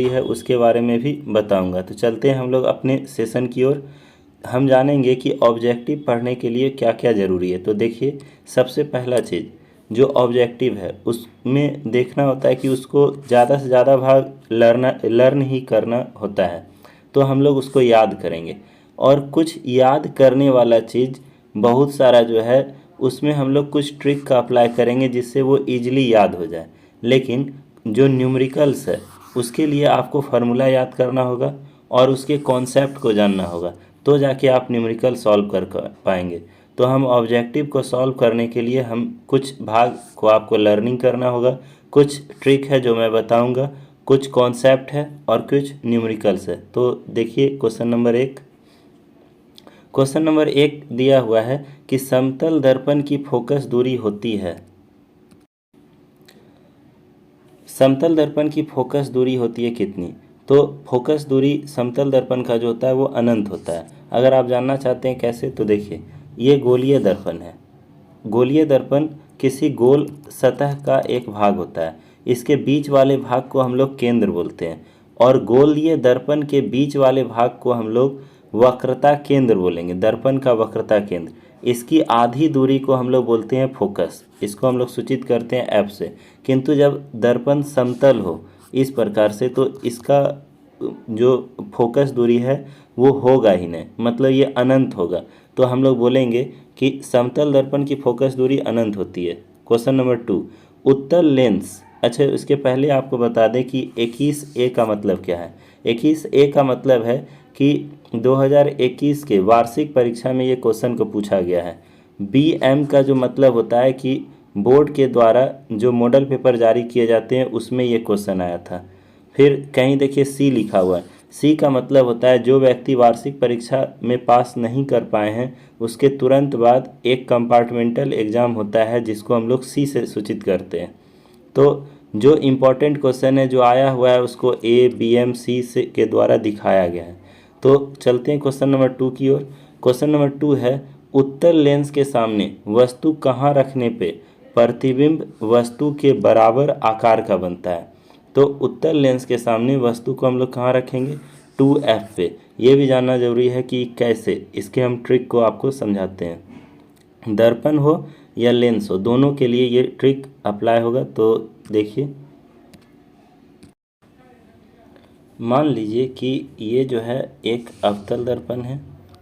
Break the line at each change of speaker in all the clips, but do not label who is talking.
है उसके बारे में भी बताऊंगा। तो चलते हैं हम लोग अपने सेशन की ओर। हम जानेंगे कि ऑब्जेक्टिव पढ़ने के लिए क्या क्या ज़रूरी है। तो देखिए, सबसे पहला चीज़ जो ऑब्जेक्टिव है उसमें देखना होता है कि उसको ज़्यादा से ज़्यादा भाग लर्न ही करना होता है। तो हम लोग उसको याद करेंगे, और कुछ याद करने वाला चीज़ बहुत सारा जो है उसमें हम लोग कुछ ट्रिक का अप्लाई करेंगे जिससे वो ईजिली याद हो जाए। लेकिन जो न्यूमेरिकल्स है उसके लिए आपको फार्मूला याद करना होगा और उसके कॉन्सेप्ट को जानना होगा, तो जाके आप न्यूमेरिकल सॉल्व कर पाएंगे। तो हम ऑब्जेक्टिव को सॉल्व करने के लिए हम कुछ भाग को आपको लर्निंग करना होगा, कुछ ट्रिक है जो मैं बताऊंगा, कुछ कॉन्सेप्ट है और कुछ न्यूमेरिकल्स है। तो देखिए क्वेश्चन नंबर 1 दिया हुआ है कि समतल दर्पण की फोकस दूरी होती है। समतल दर्पण की फोकस दूरी होती है कितनी? तो फोकस दूरी समतल दर्पण का जो होता है वो अनंत होता है। अगर आप जानना चाहते हैं कैसे, तो देखिए, ये गोलीय दर्पण है। गोलीय दर्पण किसी गोल सतह का एक भाग होता है। इसके बीच वाले भाग को हम लोग केंद्र बोलते हैं, और गोलीय दर्पण के बीच वाले भाग को हम लोग वक्रता केंद्र बोलेंगे, दर्पण का वक्रता केंद्र। इसकी आधी दूरी को हम लोग बोलते हैं फोकस, इसको हम लोग सूचित करते हैं एफ से। किंतु जब दर्पण समतल हो इस प्रकार से, तो इसका जो फोकस दूरी है वो होगा ही नहीं, मतलब ये अनंत होगा। तो हम लोग बोलेंगे कि समतल दर्पण की फोकस दूरी अनंत होती है। क्वेश्चन नंबर 2, उत्तल लेंस। अच्छा, इसके पहले आपको बता दें कि 21A का मतलब क्या है। 21A का मतलब है कि 2021 के वार्षिक परीक्षा में ये क्वेश्चन को पूछा गया है। BM का जो मतलब होता है कि बोर्ड के द्वारा जो मॉडल पेपर जारी किए जाते हैं उसमें ये क्वेश्चन आया था। फिर कहीं देखिए C लिखा हुआ है। C का मतलब होता है जो व्यक्ति वार्षिक परीक्षा में पास नहीं कर पाए हैं उसके तुरंत बाद एक कंपार्टमेंटल एग्ज़ाम होता है जिसको हम लोग C से सूचित करते हैं। तो जो इम्पोर्टेंट क्वेश्चन है जो आया हुआ है उसको A, B, M, C से के द्वारा दिखाया गया है। तो चलते हैं क्वेश्चन नंबर 2 की ओर। क्वेश्चन नंबर 2 है, उत्तल लेंस के सामने वस्तु कहाँ रखने पे प्रतिबिंब वस्तु के बराबर आकार का बनता है। तो उत्तल लेंस के सामने वस्तु को हम लोग कहाँ रखेंगे? 2F पे। ये भी जानना जरूरी है कि कैसे, इसके हम ट्रिक को आपको समझाते हैं। दर्पण हो या लेंस हो, दोनों के लिए ये ट्रिक अप्लाई होगा। तो देखिए, मान लीजिए कि ये जो है एक अवतल दर्पण है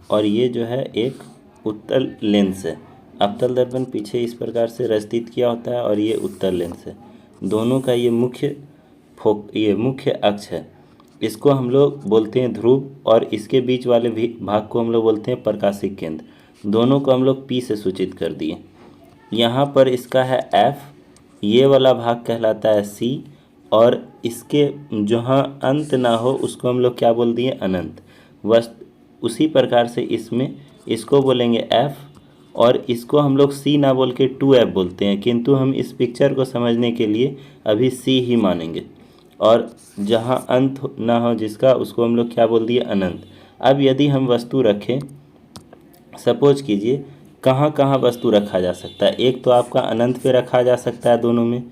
और ये जो है एक उत्तल लेंस है। अवतल दर्पण पीछे इस प्रकार से रचित किया होता है और ये उत्तल लेंस है। दोनों का ये मुख्य अक्ष है। इसको हम लोग बोलते हैं ध्रुव, और इसके बीच वाले भी भाग को हम लोग बोलते हैं प्रकाशिक केंद्र। दोनों को हम लोग P से सूचित कर दिए। यहाँ पर इसका है F, ये वाला भाग कहलाता है C, और इसके जहाँ अंत ना हो उसको हम लोग क्या बोल दिए? अनंत। उसी प्रकार से इसमें इसको बोलेंगे F, और इसको हम लोग C ना बोल के 2F बोलते हैं, किंतु हम इस पिक्चर को समझने के लिए अभी C ही मानेंगे। और जहाँ अंत ना हो जिसका, उसको हम लोग क्या बोल दिए? अनंत। अब यदि हम वस्तु रखें, सपोज कीजिए, कहाँ कहाँ वस्तु रखा जा सकता है? एक तो आपका अनंत पे रखा जा सकता है दोनों में,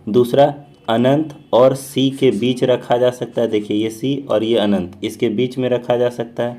दूसरा अनंत और C के बीच रखा जा सकता है। देखिए, ये C और ये अनंत, इसके बीच में रखा जा सकता है।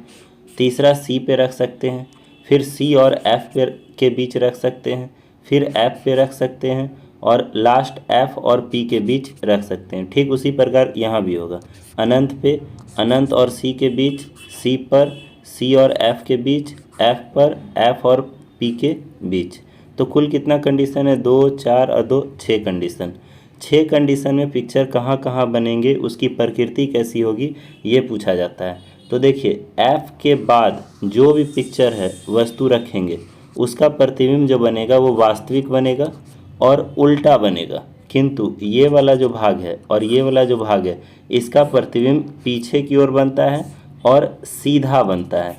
तीसरा C पे रख सकते हैं, फिर C और F पे के बीच रख सकते हैं, फिर F पे रख सकते हैं, और लास्ट F और P के बीच रख सकते हैं। ठीक उसी प्रकार यहाँ भी होगा, अनंत पे अनंत और C के बीच, C पर C और F के बीच, F पर F और P के बीच। तो कुल कितना कंडीशन है? 2, 4 और 2, 6 कंडीशन। 6 कंडीशन में पिक्चर कहाँ कहाँ बनेंगे, उसकी प्रकृति कैसी होगी, ये पूछा जाता है। तो देखिए, F के बाद जो भी पिक्चर है वस्तु रखेंगे उसका प्रतिबिंब जो बनेगा वो वास्तविक बनेगा और उल्टा बनेगा। किंतु ये वाला जो भाग है और ये वाला जो भाग है इसका प्रतिबिंब पीछे की ओर बनता है और सीधा बनता है।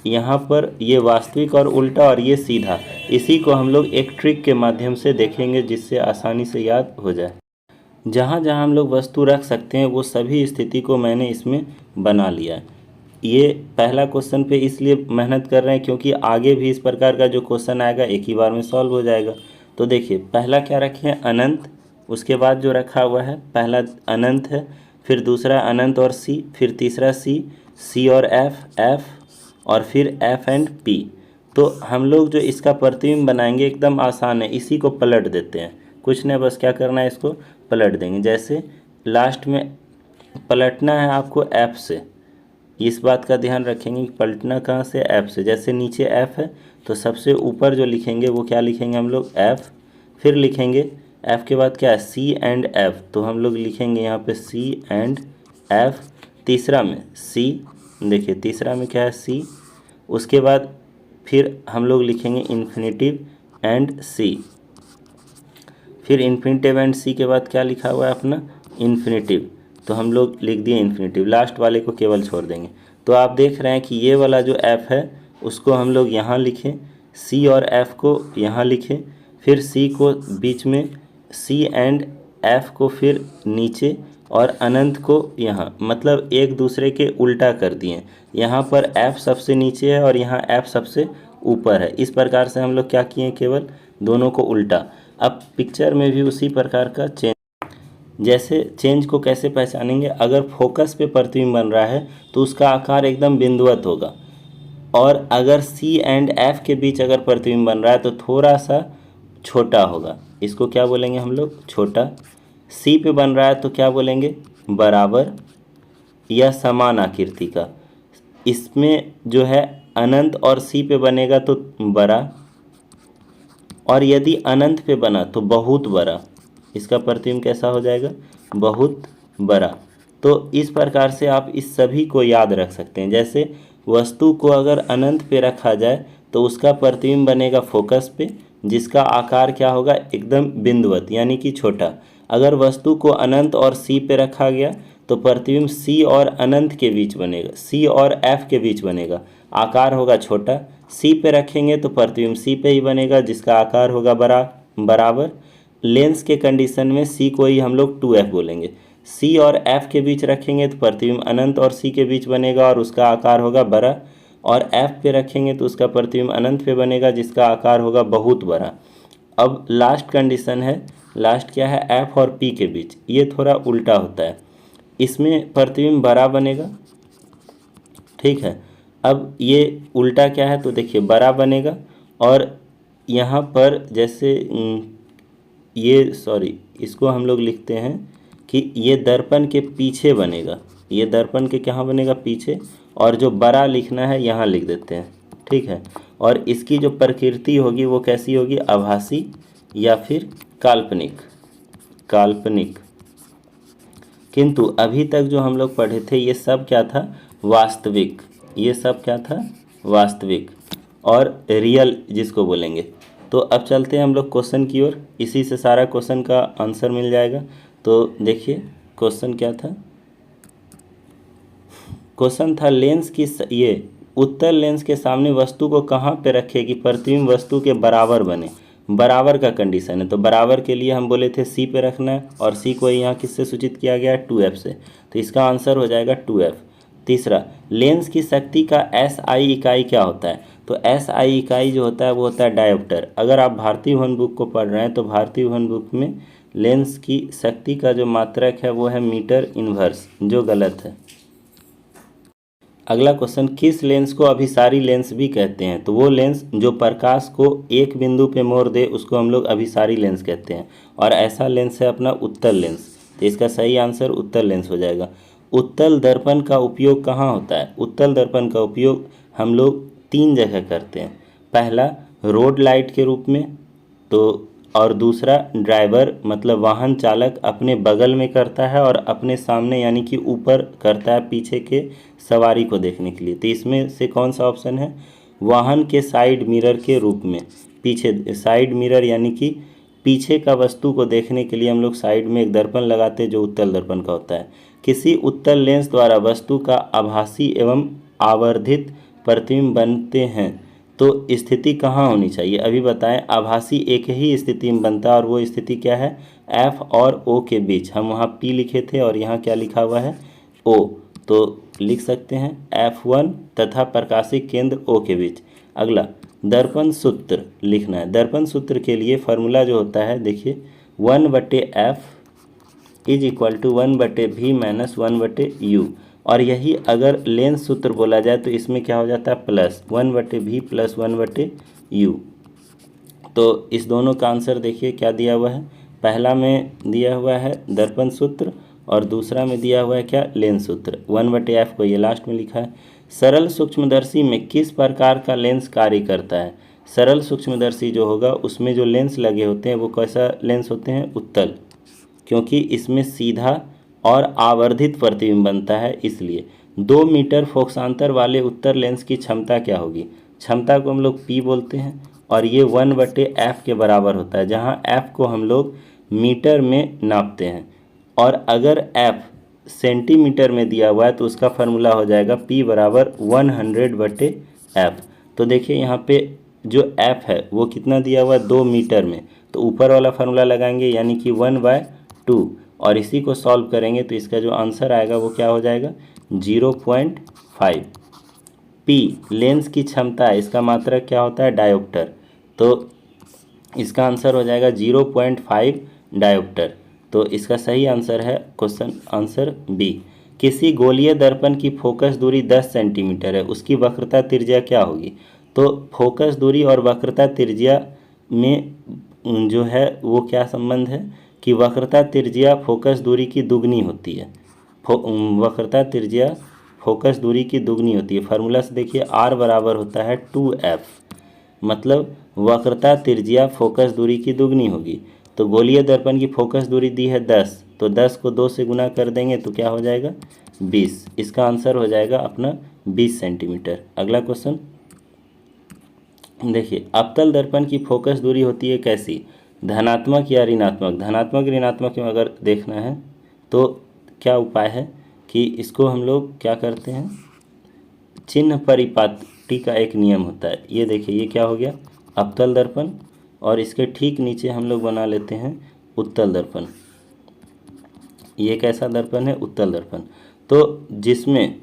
यहाँ पर ये वास्तविक और उल्टा, और ये सीधा। इसी को हम लोग एक ट्रिक के माध्यम से देखेंगे जिससे आसानी से याद हो जाए। जहाँ जहाँ हम लोग वस्तु रख सकते हैं वो सभी स्थिति को मैंने इसमें बना लिया है। ये पहला क्वेश्चन पे इसलिए मेहनत कर रहे हैं क्योंकि आगे भी इस प्रकार का जो क्वेश्चन आएगा एक ही बार में सॉल्व हो जाएगा। तो देखिए, पहला क्या रखे हैं? अनंत। उसके बाद जो रखा हुआ है पहला अनंत है, फिर दूसरा अनंत और सी, फिर तीसरा सी, सी और एफ, एफ और फिर एफ एंड पी। तो हम लोग जो इसका प्रतिबिंब बनाएंगे एकदम आसान है, इसी को पलट देते हैं, कुछ नहीं बस क्या करना है, इसको पलट देंगे। जैसे लास्ट में पलटना है आपको एफ से, इस बात का ध्यान रखेंगे कि पलटना कहाँ से, एफ से। जैसे नीचे एफ है तो सबसे ऊपर जो लिखेंगे वो क्या लिखेंगे हम लोग, एफ। फिर लिखेंगे एफ के बाद क्या है, सी एंड एफ, तो हम लोग लिखेंगे यहाँ पे सी एंड एफ। तीसरा में सी, देखिए तीसरा में क्या है, सी। उसके बाद फिर हम लोग लिखेंगे इन्फिनेटिव एंड सी। फिर इन्फिनेटिव एंड सी के बाद क्या लिखा हुआ है अपना, इन्फिनेटिव, तो हम लोग लिख दिए इन्फिनेटिव, लास्ट वाले को केवल छोड़ देंगे। तो आप देख रहे हैं कि ये वाला जो एफ है उसको हम लोग यहाँ लिखें, सी और एफ को यहाँ लिखें, फिर सी को बीच में, सी एंड एफ को फिर नीचे और अनंत को यहाँ, मतलब एक दूसरे के उल्टा कर दिए। यहाँ पर एफ सबसे नीचे है और यहाँ एफ सबसे ऊपर है। इस प्रकार से हम लोग क्या किए, केवल दोनों को उल्टा। अब पिक्चर में भी उसी प्रकार का चेंज, जैसे चेंज को कैसे पहचानेंगे, अगर फोकस पे प्रतिबिंब बन रहा है तो उसका आकार एकदम बिंदुवत होगा, और अगर सी एंड एफ के बीच अगर प्रतिबिंब बन रहा है तो थोड़ा सा छोटा होगा, इसको क्या बोलेंगे हम लोग, छोटा। सी पे बन रहा है तो क्या बोलेंगे, बराबर या समान आकृति का। इसमें जो है अनंत और सी पे बनेगा तो बड़ा, और यदि अनंत पे बना तो बहुत बड़ा, इसका प्रतिबिंब कैसा हो जाएगा, बहुत बड़ा। तो इस प्रकार से आप इस सभी को याद रख सकते हैं। जैसे वस्तु को अगर अनंत पे रखा जाए तो उसका प्रतिबिंब बनेगा फोकस पे, जिसका आकार क्या होगा, एकदम बिंदुवत यानी कि छोटा। अगर वस्तु को अनंत और सी पे रखा गया तो प्रतिबिंब सी और अनंत के बीच बनेगा, सी और एफ के बीच बनेगा, आकार होगा छोटा। सी पे रखेंगे तो प्रतिबिंब सी पे ही बनेगा, जिसका आकार होगा बराबर। लेंस के कंडीशन में सी को ही हम लोग 2f बोलेंगे। सी और एफ के बीच रखेंगे तो प्रतिबिंब अनंत और सी के बीच बनेगा और उसका आकार होगा बड़ा, और एफ पे रखेंगे तो उसका प्रतिबिंब अनंत पे बनेगा, जिसका आकार होगा बहुत बड़ा। अब लास्ट कंडीशन है, लास्ट क्या है, एफ और पी के बीच, ये थोड़ा उल्टा होता है, इसमें प्रतिबिंब बड़ा बनेगा, ठीक है। अब ये उल्टा क्या है, तो देखिए बड़ा बनेगा, और यहाँ पर जैसे इसको हम लोग लिखते हैं कि ये दर्पण के पीछे बनेगा, ये दर्पण के कहाँ बनेगा, पीछे, और जो बड़ा लिखना है यहाँ लिख देते हैं, ठीक है। और इसकी जो प्रकृति होगी वो कैसी होगी, आभासी या फिर काल्पनिक, किंतु अभी तक जो हम लोग पढ़े थे ये सब क्या था, वास्तविक, ये सब क्या था, वास्तविक और रियल जिसको बोलेंगे। तो अब चलते हैं हम लोग क्वेश्चन की ओर, इसी से सारा क्वेश्चन का आंसर मिल जाएगा। तो देखिए क्वेश्चन क्या था, क्वेश्चन था लेंस की ये उत्तल लेंस के सामने वस्तु को कहाँ पे रखे कि प्रतिबिंब वस्तु के बराबर बने, बराबर का कंडीशन है। तो बराबर के लिए हम बोले थे सी पे रखना है, और सी को यहाँ किससे सूचित किया गया है, 2f से, तो इसका आंसर हो जाएगा 2f। तीसरा, लेंस की शक्ति का SI इकाई क्या होता है, तो SI इकाई जो होता है वो होता है डायोप्टर। अगर आप भारतीय भवन बुक को पढ़ रहे हैं तो भारतीय भवन बुक में लेंस की शक्ति का जो मात्रक है वो है मीटर इनवर्स, जो गलत है। अगला क्वेश्चन, किस लेंस को अभिसारी लेंस भी कहते हैं, तो वो लेंस जो प्रकाश को एक बिंदु पे मोड़ दे उसको हम लोग अभिसारी लेंस कहते हैं, और ऐसा लेंस है अपना उत्तल लेंस। तो इसका सही आंसर उत्तल लेंस हो जाएगा। उत्तल दर्पण का उपयोग कहाँ होता है, उत्तल दर्पण का उपयोग हम लोग 3 जगह करते हैं। पहला रोड लाइट के रूप में, तो और दूसरा ड्राइवर मतलब वाहन चालक अपने बगल में करता है और अपने सामने यानी कि ऊपर करता है पीछे के सवारी को देखने के लिए। तो इसमें से कौन सा ऑप्शन है, वाहन के साइड मिरर के रूप में, पीछे साइड मिरर यानी कि पीछे का वस्तु को देखने के लिए हम लोग साइड में एक दर्पण लगाते हैं जो उत्तल दर्पण का होता है। किसी उत्तल लेंस द्वारा वस्तु का आभासी एवं आवर्धित प्रतिबिंब बनते हैं तो स्थिति कहाँ होनी चाहिए, अभी बताएं। आभासी एक ही स्थिति में बनता है और वो स्थिति क्या है, F और O के बीच। हम वहाँ P लिखे थे और यहाँ क्या लिखा हुआ है, O, तो लिख सकते हैं F1 तथा प्रकाशिक केंद्र O के बीच। अगला दर्पण सूत्र लिखना है। दर्पण सूत्र के लिए फार्मूला जो होता है देखिए 1/f is equal to 1/v minus 1/u। और यही अगर लेंस सूत्र बोला जाए तो इसमें क्या हो जाता है, प्लस 1/v प्लस 1/u। तो इस दोनों का आंसर देखिए क्या दिया हुआ है, पहला में दिया हुआ है दर्पण सूत्र और दूसरा में दिया हुआ है क्या, लेंस सूत्र। 1/f को ये लास्ट में लिखा है। सरल सूक्ष्मदर्शी में किस प्रकार का लेंस कार्य करता है। सरल सूक्ष्मदर्शी जो होगा उसमें जो लेंस लगे होते हैं वो कैसा लेंस होते हैं, उत्तल, क्योंकि इसमें सीधा और आवर्धित प्रतिबिंब बनता है। इसलिए 2 मीटर फोकसांतर वाले उत्तर लेंस की क्षमता क्या होगी, क्षमता को हम लोग P बोलते हैं और ये 1/f के बराबर होता है, जहाँ f को हम लोग मीटर में नापते हैं। और अगर f सेंटीमीटर में दिया हुआ है तो उसका फार्मूला हो जाएगा P बराबर 100/f। तो देखिए यहाँ पे जो f है वो कितना दिया हुआ है, 2 मीटर में, तो ऊपर वाला फार्मूला लगाएंगे यानी कि 1/2 और इसी को सॉल्व करेंगे तो इसका जो आंसर आएगा वो क्या हो जाएगा, 0.5। P लेंस की क्षमता है, इसका मात्रक क्या होता है, डायोप्टर, तो इसका आंसर हो जाएगा 0.5 डायोप्टर। तो इसका सही आंसर है क्वेश्चन आंसर बी। किसी गोलीय दर्पण की फोकस दूरी 10 सेंटीमीटर है, उसकी वक्रता त्रिज्या क्या होगी। तो फोकस दूरी और वक्रता त्रिज्या में जो है वो क्या संबंध है कि वक्रता त्रिज्या फोकस दूरी की दुगनी होती है। वक्रता त्रिज्या फोकस दूरी की दुगनी होती है। फार्मूला से देखिए r बराबर होता है 2f, मतलब वक्रता त्रिज्या फोकस दूरी की दुगनी होगी। तो गोलीय दर्पण की फोकस दूरी दी है 10, तो 10 को 2 से गुना कर देंगे तो क्या हो जाएगा, 20। इसका आंसर हो जाएगा अपना 20 सेंटीमीटर। अगला क्वेश्चन देखिए, अवतल दर्पण की फोकस दूरी होती है कैसी, धनात्मक या ऋणात्मक। धनात्मक ऋणात्मक में अगर देखना है तो क्या उपाय है कि इसको हम लोग क्या करते हैं, चिन्ह परिपाटी का एक नियम होता है। ये देखिए ये क्या हो गया, अवतल दर्पण, और इसके ठीक नीचे हम लोग बना लेते हैं उत्तल दर्पण। ये कैसा दर्पण है, उत्तल दर्पण। तो जिसमें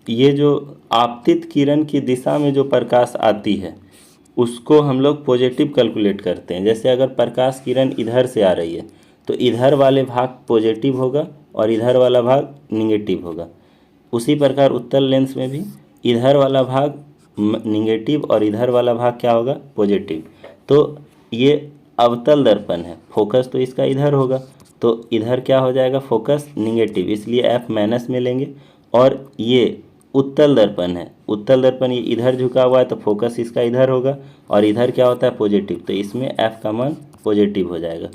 ये जो आपतित किरण की दिशा में जो प्रकाश आती है उसको हम लोग पॉजिटिव कैलकुलेट करते हैं। जैसे अगर प्रकाश किरण इधर से आ रही है तो इधर वाले भाग पॉजिटिव होगा और इधर वाला भाग निगेटिव होगा। उसी प्रकार उत्तल लेंस में भी इधर वाला भाग निगेटिव और इधर वाला भाग क्या होगा, पॉजिटिव। तो ये अवतल दर्पण है, फोकस तो इसका इधर होगा, तो इधर क्या हो जाएगा, फोकस निगेटिव, इसलिए f माइनस में लेंगे। और ये उत्तल दर्पण है, उत्तल दर्पण ये इधर झुका हुआ है तो फोकस इसका इधर होगा और इधर क्या होता है, पॉजिटिव, तो इसमें f का मान पॉजिटिव हो जाएगा।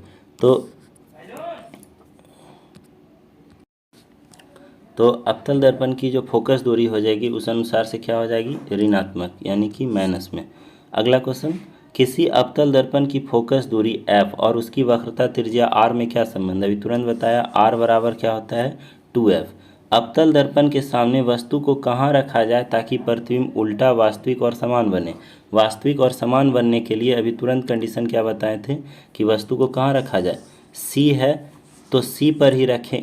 तो अवतल दर्पण की जो फोकस दूरी हो जाएगी उस अनुसार से क्या हो जाएगी, ऋणात्मक, यानी कि माइनस में। अगला क्वेश्चन, किसी अवतल दर्पण की फोकस दूरी f और उसकी वक्रता त्रिज्या r में क्या संबंध है। अभी तुरंत बताया, r बराबर क्या होता है, 2f। अवतल दर्पण के सामने वस्तु को कहाँ रखा जाए ताकि प्रतिबिंब उल्टा, वास्तविक और समान बने। वास्तविक और समान बनने के लिए अभी तुरंत कंडीशन क्या बताए थे कि वस्तु को कहाँ रखा जाए, C है तो C पर ही रखें,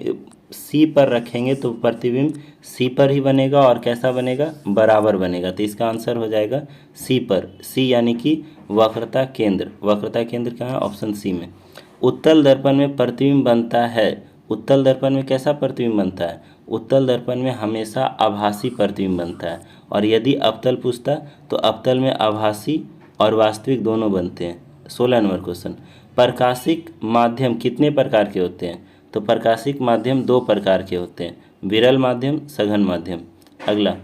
C पर रखेंगे तो प्रतिबिंब C पर ही बनेगा और कैसा बनेगा, बराबर बनेगा। तो इसका आंसर हो जाएगा C पर, C यानी कि वक्रता केंद्र। वक्रता केंद्र कहाँ है, ऑप्शन C में। उत्तल दर्पण में प्रतिबिंब बनता है, उत्तल दर्पण में कैसा प्रतिबिंब बनता है, उत्तल दर्पण में हमेशा आभासी प्रतिबिंब बनता है। और यदि अवतल पूछता तो अवतल में आभासी और वास्तविक दोनों बनते हैं। 16 नंबर क्वेश्चन, प्रकाशिक माध्यम कितने प्रकार के होते हैं। तो प्रकाशिक माध्यम 2 प्रकार के होते हैं, विरल माध्यम, सघन माध्यम। अगला,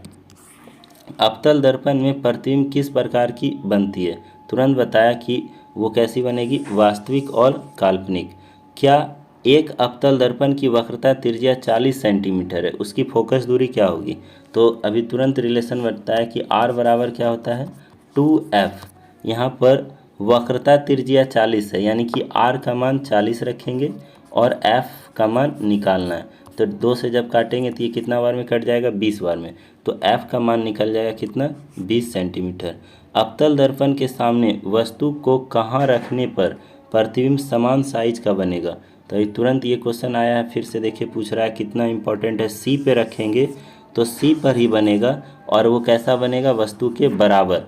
अवतल दर्पण में प्रतिबिंब किस प्रकार की बनती है। तुरंत बताया कि वो कैसी बनेगी, वास्तविक और काल्पनिक। क्या एक अवतल दर्पण की वक्रता त्रिज्या 40 सेंटीमीटर है, उसकी फोकस दूरी क्या होगी। तो अभी तुरंत रिलेशन बताया कि r बराबर क्या होता है, 2f। यहाँ पर वक्रता त्रिज्या 40 है यानी कि r का मान 40 रखेंगे और f का मान निकालना है। तो 2 से जब काटेंगे तो ये कितना बार में कट जाएगा, 20 बार में। तो f का मान निकल जाएगा कितना, 20 सेंटीमीटर। अवतल दर्पण के सामने वस्तु को कहाँ रखने पर प्रतिबिंब समान साइज का बनेगा। तो ये तुरंत ये क्वेश्चन आया है, फिर से देखिए पूछ रहा है, कितना इंपॉर्टेंट है। C पे रखेंगे तो C पर ही बनेगा और वो कैसा बनेगा, वस्तु के बराबर।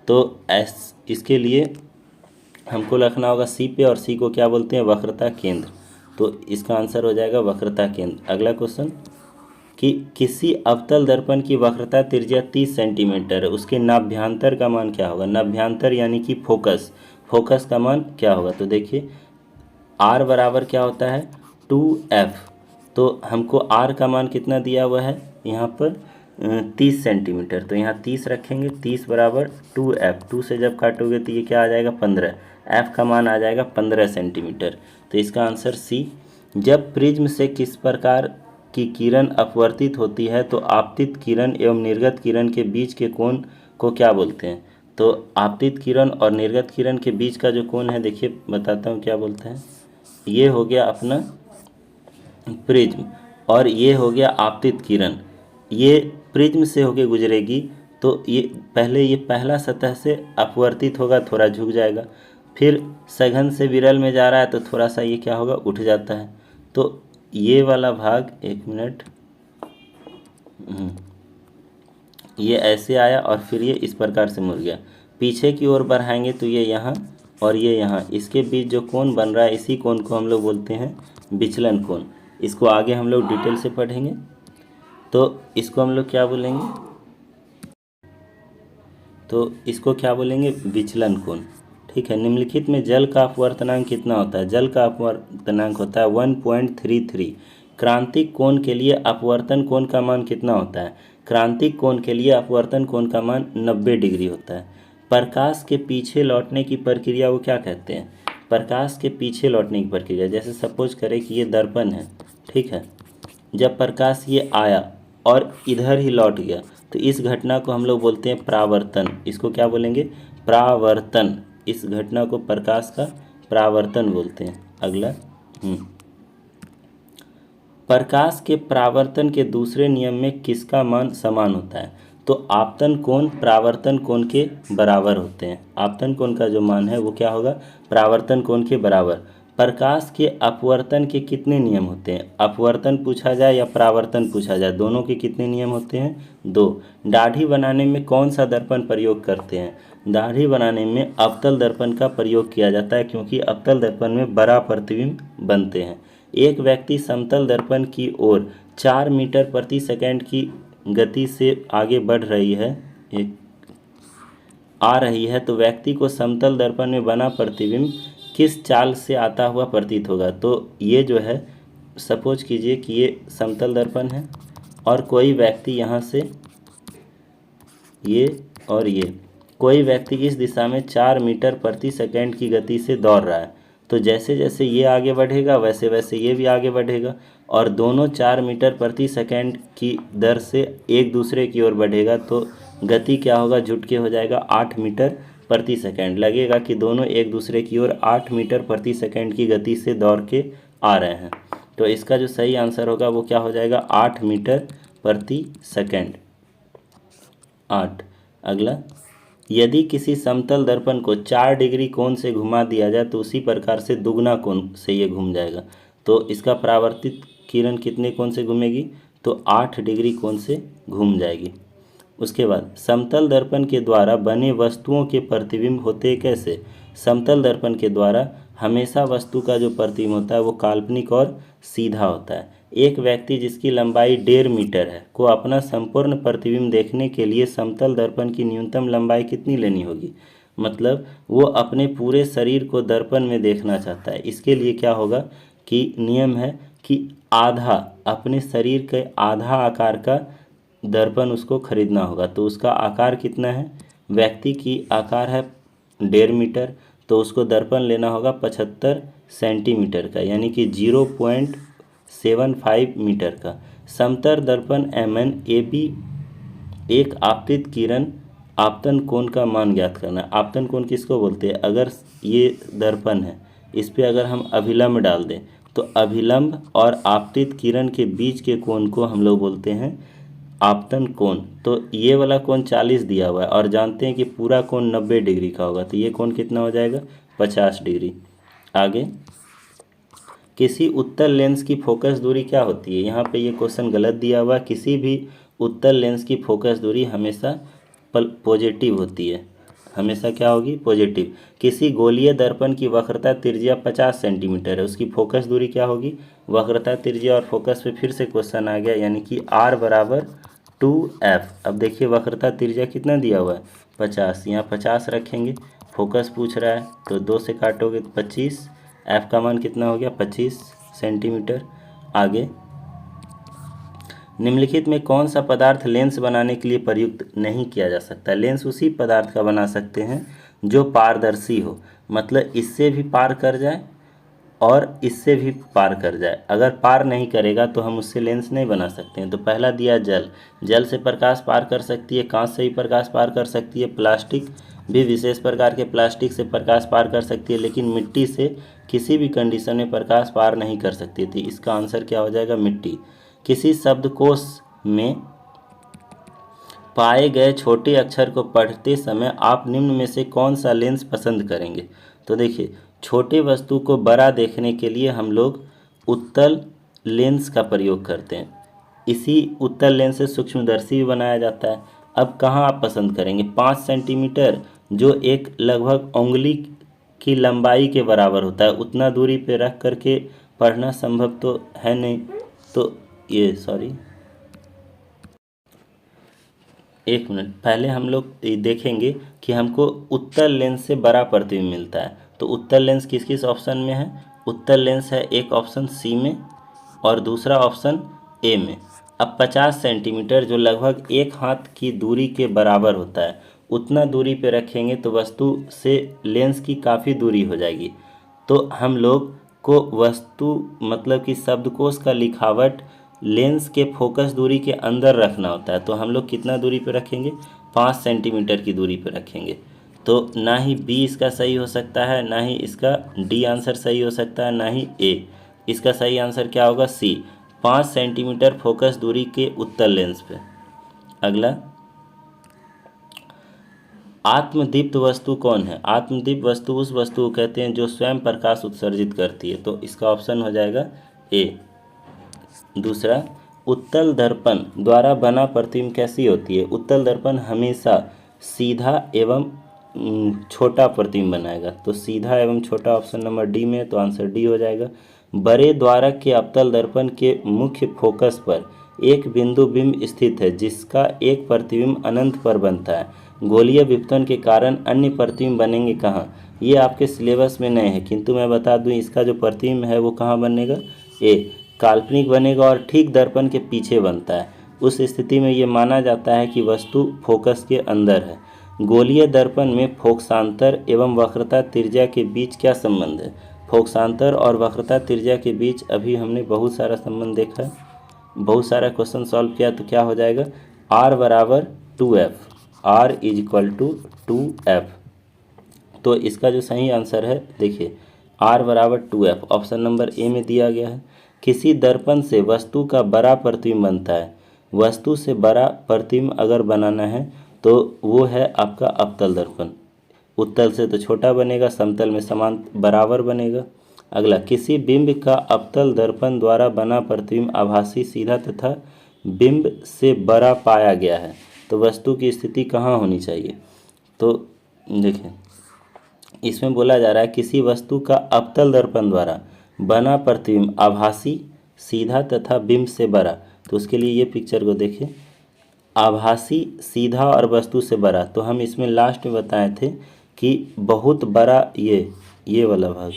तो इसके लिए हमको रखना होगा सी पे, और सी को क्या बोलते हैं, वक्रता केंद्र। तो इसका आंसर हो जाएगा वक्रता केंद्र। अगला क्वेश्चन कि किसी अवतल दर्पण की वक्रता त्रिज्या 30 सेंटीमीटर है, उसके नाभ्यांतर का मान क्या होगा। नाभ्यांतर यानी कि फोकस, फोकस का मान क्या होगा। तो देखिए आर बराबर क्या होता है 2F। तो हमको आर का मान कितना दिया हुआ है यहाँ पर 30 सेंटीमीटर। तो यहाँ 30 रखेंगे, 30 बराबर 2F, 2 से जब काटोगे तो ये क्या आ जाएगा 15, F का मान आ जाएगा 15 सेंटीमीटर। तो इसका आंसर सी। जब प्रिज्म से किस प्रकार की किरण अपवर्तित होती है तो आपतित किरण एवं निर्गत किरण के बीच के कोण को क्या बोलते हैं। तो आपतित किरण और निर्गत किरण के बीच का जो कोण है, देखिए बताता हूँ क्या बोलते हैं। ये हो गया अपना प्रिज्म, और ये हो गया आपतित किरण। ये प्रिज्म से होके गुजरेगी तो ये पहला सतह से अपवर्तित होगा, थोड़ा झुक जाएगा, फिर सघन से विरल में जा रहा है तो थोड़ा सा ये क्या होगा उठ जाता है। तो ये वाला भाग, एक मिनट, ये ऐसे आया और फिर ये इस प्रकार से मुड़ गया। पीछे की ओर बढ़ाएंगे तो ये यहाँ और ये यहाँ, इसके बीच जो कोण बन रहा है इसी कोण को हम लोग बोलते हैं विचलन कोण। इसको आगे हम लोग डिटेल से पढ़ेंगे। तो इसको हम लोग क्या बोलेंगे, तो इसको क्या बोलेंगे विचलन कोण। ठीक है। निम्नलिखित में जल का अपवर्तनांक कितना होता है। जल का अपवर्तनांक होता है 1.33। क्रांतिक कोण के लिए अपवर्तन कोण का मान कितना होता है। क्रांतिक कोण के लिए अपवर्तन कोण का मान 90 डिग्री होता है। प्रकाश के पीछे लौटने की प्रक्रिया को क्या कहते हैं। प्रकाश के पीछे लौटने की प्रक्रिया, जैसे सपोज करें कि ये दर्पण है, ठीक है, जब प्रकाश ये आया और इधर ही लौट गया तो इस घटना को हम लोग बोलते हैं परावर्तन। इसको क्या बोलेंगे, परावर्तन। इस घटना को प्रकाश का परावर्तन बोलते हैं। अगला प्रकाश के परावर्तन के दूसरे नियम में किसका मान समान होता है। तो आपतन कोण परावर्तन कोण के बराबर होते हैं। आपतन कोण का जो मान है वो क्या होगा, परावर्तन कोण के बराबर। प्रकाश के अपवर्तन के कितने नियम होते हैं। अपवर्तन पूछा जाए या परावर्तन पूछा जाए, दोनों के कितने नियम होते हैं, 2। दाढ़ी बनाने में कौन सा दर्पण प्रयोग करते हैं। दाढ़ी बनाने में अवतल दर्पण का प्रयोग किया जाता है, क्योंकि अवतल दर्पण में बड़ा प्रतिबिंब बनते हैं। एक व्यक्ति समतल दर्पण की ओर 4 मीटर प्रति सेकंड की गति से आगे बढ़ रही है, आ रही है, तो व्यक्ति को समतल दर्पण में बना प्रतिबिंब किस चाल से आता हुआ प्रतीत होगा। तो ये जो है, सपोज कीजिए कि ये समतल दर्पण है और कोई व्यक्ति यहाँ से, ये और ये, कोई व्यक्ति इस दिशा में 4 मीटर प्रति सेकंड की गति से दौड़ रहा है। तो जैसे जैसे ये आगे बढ़ेगा वैसे वैसे ये भी आगे बढ़ेगा, और दोनों 4 मीटर प्रति सेकंड की दर से एक दूसरे की ओर बढ़ेगा। तो गति क्या होगा, जुट के हो जाएगा 8 मीटर प्रति सेकंड। लगेगा कि दोनों एक दूसरे की ओर 8 मीटर प्रति सेकंड की गति से दौड़ के आ रहे हैं। तो इसका जो सही आंसर होगा वो क्या हो जाएगा, 8 मीटर प्रति सेकंड, 8। अगला, यदि किसी समतल दर्पण को 4 डिग्री कोण से घुमा दिया जाए तो उसी प्रकार से दुगना कोण से ये घूम जाएगा। तो इसका परावर्तित किरण कितने कोण से घूमेगी, तो 8 डिग्री कोण से घूम जाएगी। उसके बाद समतल दर्पण के द्वारा बने वस्तुओं के प्रतिबिंब होते कैसे। समतल दर्पण के द्वारा हमेशा वस्तु का जो प्रतिबिंब होता है वो काल्पनिक और सीधा होता है। एक व्यक्ति जिसकी लंबाई 1.5 मीटर है को अपना संपूर्ण प्रतिबिंब देखने के लिए समतल दर्पण की न्यूनतम लंबाई कितनी लेनी होगी। मतलब वो अपने पूरे शरीर को दर्पण में देखना चाहता है। इसके लिए क्या होगा कि नियम है कि आधा, अपने शरीर के आधा आकार का दर्पण उसको खरीदना होगा। तो उसका आकार कितना है, व्यक्ति की आकार है 1.5 मीटर, तो उसको दर्पण लेना होगा 75 सेंटीमीटर का, यानी कि 0.75 मीटर का। समतल दर्पण MnAb एक आपतित किरण आपतन कोण का मान ज्ञात करना है। आपतन कोण किसको बोलते हैं, अगर ये दर्पण है इस पे अगर हम अभिलंब डाल दें तो अभिलंब और आपतित किरण के बीच के कोण को हम लोग बोलते हैं आपतन कोण। तो ये वाला कोण 40 दिया हुआ है और जानते हैं कि पूरा कोण 90 डिग्री का होगा, तो ये कोण कितना हो जाएगा, 50 डिग्री। आगे, किसी उत्तल लेंस की फोकस दूरी क्या होती है। यहाँ पे ये क्वेश्चन गलत दिया हुआ है। किसी भी उत्तल लेंस की फोकस दूरी हमेशा पॉजिटिव होती है, हमेशा क्या होगी, पॉजिटिव। किसी गोलीय दर्पण की वक्रता त्रिज्या 50 सेंटीमीटर है, उसकी फोकस दूरी क्या होगी, वक्रता त्रिज्या और फोकस पे फिर से क्वेश्चन आ गया, यानी कि r बराबर 2f। अब देखिए वक्रता त्रिज्या कितना दिया हुआ है, 50, यहाँ 50 रखेंगे, फोकस पूछ रहा है तो 2 से काटोगे तो 25, f का मान कितना हो गया, 25 सेंटीमीटर। आगे, निम्नलिखित में कौन सा पदार्थ लेंस बनाने के लिए प्रयुक्त नहीं किया जा सकता। लेंस उसी पदार्थ का बना सकते हैं जो पारदर्शी हो, मतलब इससे भी पार कर जाए और इससे भी पार कर जाए। अगर पार नहीं करेगा तो हम उससे लेंस नहीं बना सकते हैं। तो पहला दिया जल, जल से प्रकाश पार कर सकती है, कांच से भी प्रकाश पार कर सकती है, प्लास्टिक भी विशेष प्रकार के प्लास्टिक से प्रकाश पार कर सकती है, लेकिन मिट्टी से किसी भी कंडीशन में प्रकाश पार नहीं कर सकती थी। इसका आंसर क्या हो जाएगा, मिट्टी। किसी शब्दकोश में पाए गए छोटे अक्षर को पढ़ते समय आप निम्न में से कौन सा लेंस पसंद करेंगे। तो देखिए, छोटे वस्तु को बड़ा देखने के लिए हम लोग उत्तल लेंस का प्रयोग करते हैं। इसी उत्तल लेंस से सूक्ष्मदर्शी भी बनाया जाता है। अब कहाँ आप पसंद करेंगे, 5 सेंटीमीटर जो एक लगभग उंगली की लंबाई के बराबर होता है, उतना दूरी पे रख करके पढ़ना संभव तो है नहीं। तो ये सॉरी, एक मिनट, पहले हम लोग देखेंगे कि हमको उत्तल लेंस से बड़ा प्रतिबिंब मिलता है। तो उत्तल लेंस किस किस ऑप्शन में है, उत्तल लेंस है एक ऑप्शन सी में और दूसरा ऑप्शन ए में। अब 50 सेंटीमीटर जो लगभग एक हाथ की दूरी के बराबर होता है, उतना दूरी पे रखेंगे तो वस्तु से लेंस की काफ़ी दूरी हो जाएगी। तो हम लोग को वस्तु मतलब कि शब्दकोश का लिखावट लेंस के फोकस दूरी के अंदर रखना होता है। तो हम लोग कितना दूरी पे रखेंगे, 5 सेंटीमीटर की दूरी पे रखेंगे। तो ना ही बी इसका सही हो सकता है, ना ही इसका डी आंसर सही हो सकता है, ना ही ए। इसका सही आंसर क्या होगा, सी, 5 सेंटीमीटर फोकस दूरी के उत्तल लेंस पे। अगला, आत्मदीप्त वस्तु कौन है। आत्मदीप्त वस्तु उस वस्तु को कहते हैं जो स्वयं प्रकाश उत्सर्जित करती है। तो इसका ऑप्शन हो जाएगा ए। दूसरा, उत्तल दर्पण द्वारा बना प्रतिबिंब कैसी होती है। उत्तल दर्पण हमेशा सीधा एवं छोटा प्रतिबिंब बनाएगा। तो सीधा एवं छोटा ऑप्शन नंबर डी में है, तो आंसर डी हो जाएगा। बड़े द्वारक के अवतल दर्पण के मुख्य फोकस पर एक बिंदु बिंब स्थित है जिसका एक प्रतिबिंब अनंत पर बनता है। गोलीय विपतन के कारण अन्य प्रतिबिंब बनेंगे कहाँ। ये आपके सिलेबस में नहीं है, किंतु मैं बता दूं इसका जो प्रतिबिंब है वो कहाँ बनेगा, ए, काल्पनिक बनेगा और ठीक दर्पण के पीछे बनता है। उस स्थिति में ये माना जाता है कि वस्तु फोकस के अंदर है। गोलीय दर्पण में फोकसांतर एवं वक्रता त्रिज्या के बीच क्या संबंध है। फोकसांतर और वक्रता त्रिज्या के बीच अभी हमने बहुत सारा संबंध देखा है, बहुत सारा क्वेश्चन सॉल्व किया। तो क्या हो जाएगा, r बराबर 2f, r is equal to 2f। तो इसका जो सही आंसर है देखिए, r बराबर 2f ऑप्शन नंबर ए में दिया गया है। किसी दर्पण से वस्तु का बड़ा प्रतिबिंब बनता है। वस्तु से बड़ा प्रतिबिंब अगर बनाना है तो वो है आपका अवतल दर्पण। उत्तल से तो छोटा बनेगा, समतल में समान बराबर बनेगा। अगला, किसी बिंब का अवतल दर्पण द्वारा बना प्रतिबिंब आभासी, सीधा तथा बिंब से बड़ा पाया गया है। तो वस्तु की स्थिति कहाँ होनी चाहिए। तो देखें, इसमें बोला जा रहा है किसी वस्तु का अवतल दर्पण द्वारा बना प्रतिबिंब आभासी, सीधा तथा बिंब से बड़ा। तो उसके लिए ये पिक्चर को देखें, आभासी, सीधा और वस्तु से बड़ा। तो हम इसमें लास्ट में बताए थे कि बहुत बड़ा ये वाला भाग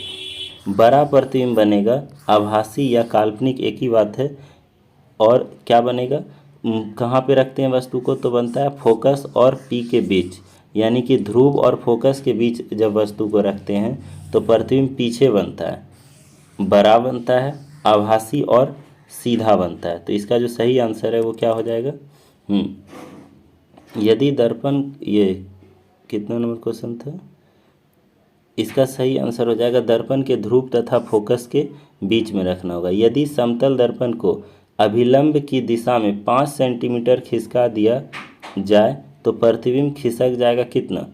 बड़ा प्रतिबिंब बनेगा। आभासी या काल्पनिक एक ही बात है। और क्या बनेगा, कहाँ पे रखते हैं वस्तु को, तो बनता है फोकस और पी के बीच, यानी कि ध्रुव और फोकस के बीच जब वस्तु को रखते हैं तो प्रतिबिंब पीछे बनता है, बड़ा बनता है, आभासी और सीधा बनता है। तो इसका जो सही आंसर है वो क्या हो जाएगा, यदि दर्पण, ये कितना नंबर क्वेश्चन था, इसका सही आंसर हो जाएगा दर्पण के ध्रुव तथा फोकस के बीच में रखना होगा। यदि समतल दर्पण को अभिलंब की दिशा में 5 सेंटीमीटर खिसका दिया जाए तो प्रतिबिंब खिसक जाएगा कितना।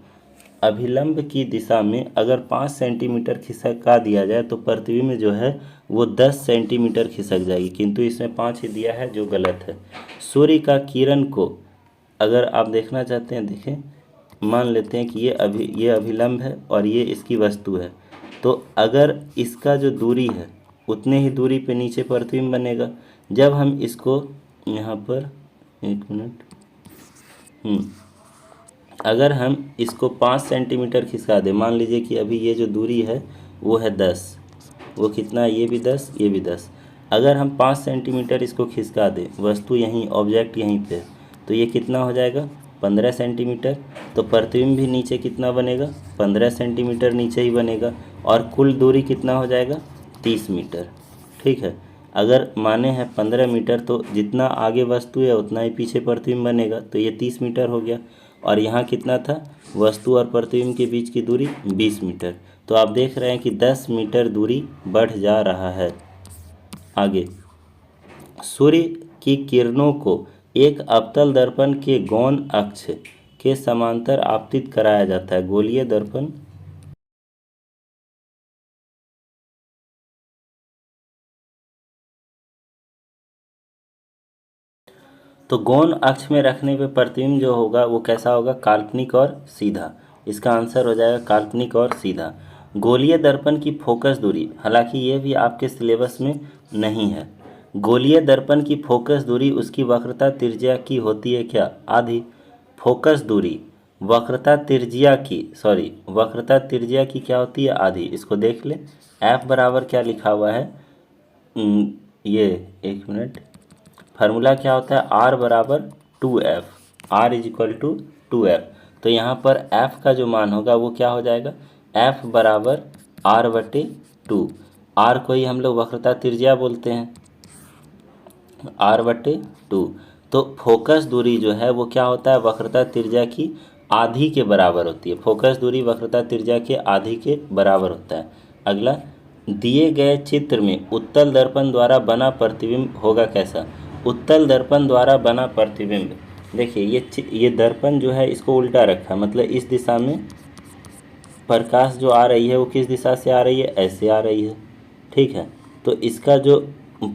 अभिलंब की दिशा में अगर 5 सेंटीमीटर खिसका दिया जाए तो प्रतिबिंब जो है वो 10 सेंटीमीटर खिसक जाएगी, किंतु इसमें 5 ही दिया है जो गलत है। सूर्य का किरण को अगर आप देखना चाहते हैं, देखें, मान लेते हैं कि ये अभिलंब है और ये इसकी वस्तु है। तो अगर इसका जो दूरी है उतने ही दूरी पे नीचे प्रतिबिंब बनेगा। जब हम इसको यहाँ पर, एक मिनट, अगर हम इसको 5 सेंटीमीटर खिसका दें, मान लीजिए कि अभी ये जो दूरी है वो है 10, वो कितना है, ये भी 10, ये भी 10। अगर हम 5 सेंटीमीटर इसको खिसका दें, वस्तु यहीं, ऑब्जेक्ट यहीं पे, तो ये कितना हो जाएगा, 15 सेंटीमीटर। तो प्रतिबिंब भी नीचे कितना बनेगा, 15 सेंटीमीटर नीचे ही बनेगा, और कुल दूरी कितना हो जाएगा, 30 मीटर। ठीक है, अगर माने हैं 15 मीटर, तो जितना आगे वस्तु है उतना ही पीछे प्रतिबिंब बनेगा, तो ये 30 मीटर हो गया। और यहाँ कितना था, वस्तु और प्रतिबिंब के बीच की दूरी 20 मीटर। तो आप देख रहे हैं कि 10 मीटर दूरी बढ़ जा रहा है। आगे, सूर्य की किरणों को एक अवतल दर्पण के गौण अक्ष के समांतर आपतित कराया जाता है। गोलीय दर्पण तो गौण अक्ष में रखने पे प्रतिबिंब जो होगा वो कैसा होगा, काल्पनिक और सीधा। इसका आंसर हो जाएगा काल्पनिक और सीधा। गोलीय दर्पण की फोकस दूरी, हालांकि ये भी आपके सिलेबस में नहीं है। गोलीय दर्पण की फोकस दूरी उसकी वक्रता त्रिज्या की होती है क्या, आधी। फोकस दूरी वक्रता त्रिज्या की क्या होती है, आधी। इसको देख ले, एफ बराबर क्या लिखा हुआ है, ये एक मिनट, फार्मूला क्या होता है, आर बराबर 2F, are is equal to 2F। तो यहाँ पर F का जो मान होगा वो क्या हो जाएगा, F बराबर R/2। R को ही हम लोग वक्रता त्रिज्या बोलते हैं, R/2। तो फोकस दूरी जो है वो क्या होता है, वक्रता त्रिज्या की आधी के बराबर होती है। फोकस दूरी वक्रता त्रिज्या के आधी के बराबर होता है। अगला, दिए गए चित्र में उत्तल दर्पण द्वारा बना प्रतिबिंब होगा कैसा। उत्तल दर्पण द्वारा बना प्रतिबिंब, देखिए ये दर्पण जो है इसको उल्टा रखा, मतलब इस दिशा में प्रकाश जो आ रही है वो किस दिशा से आ रही है, ऐसे आ रही है। ठीक है, तो इसका जो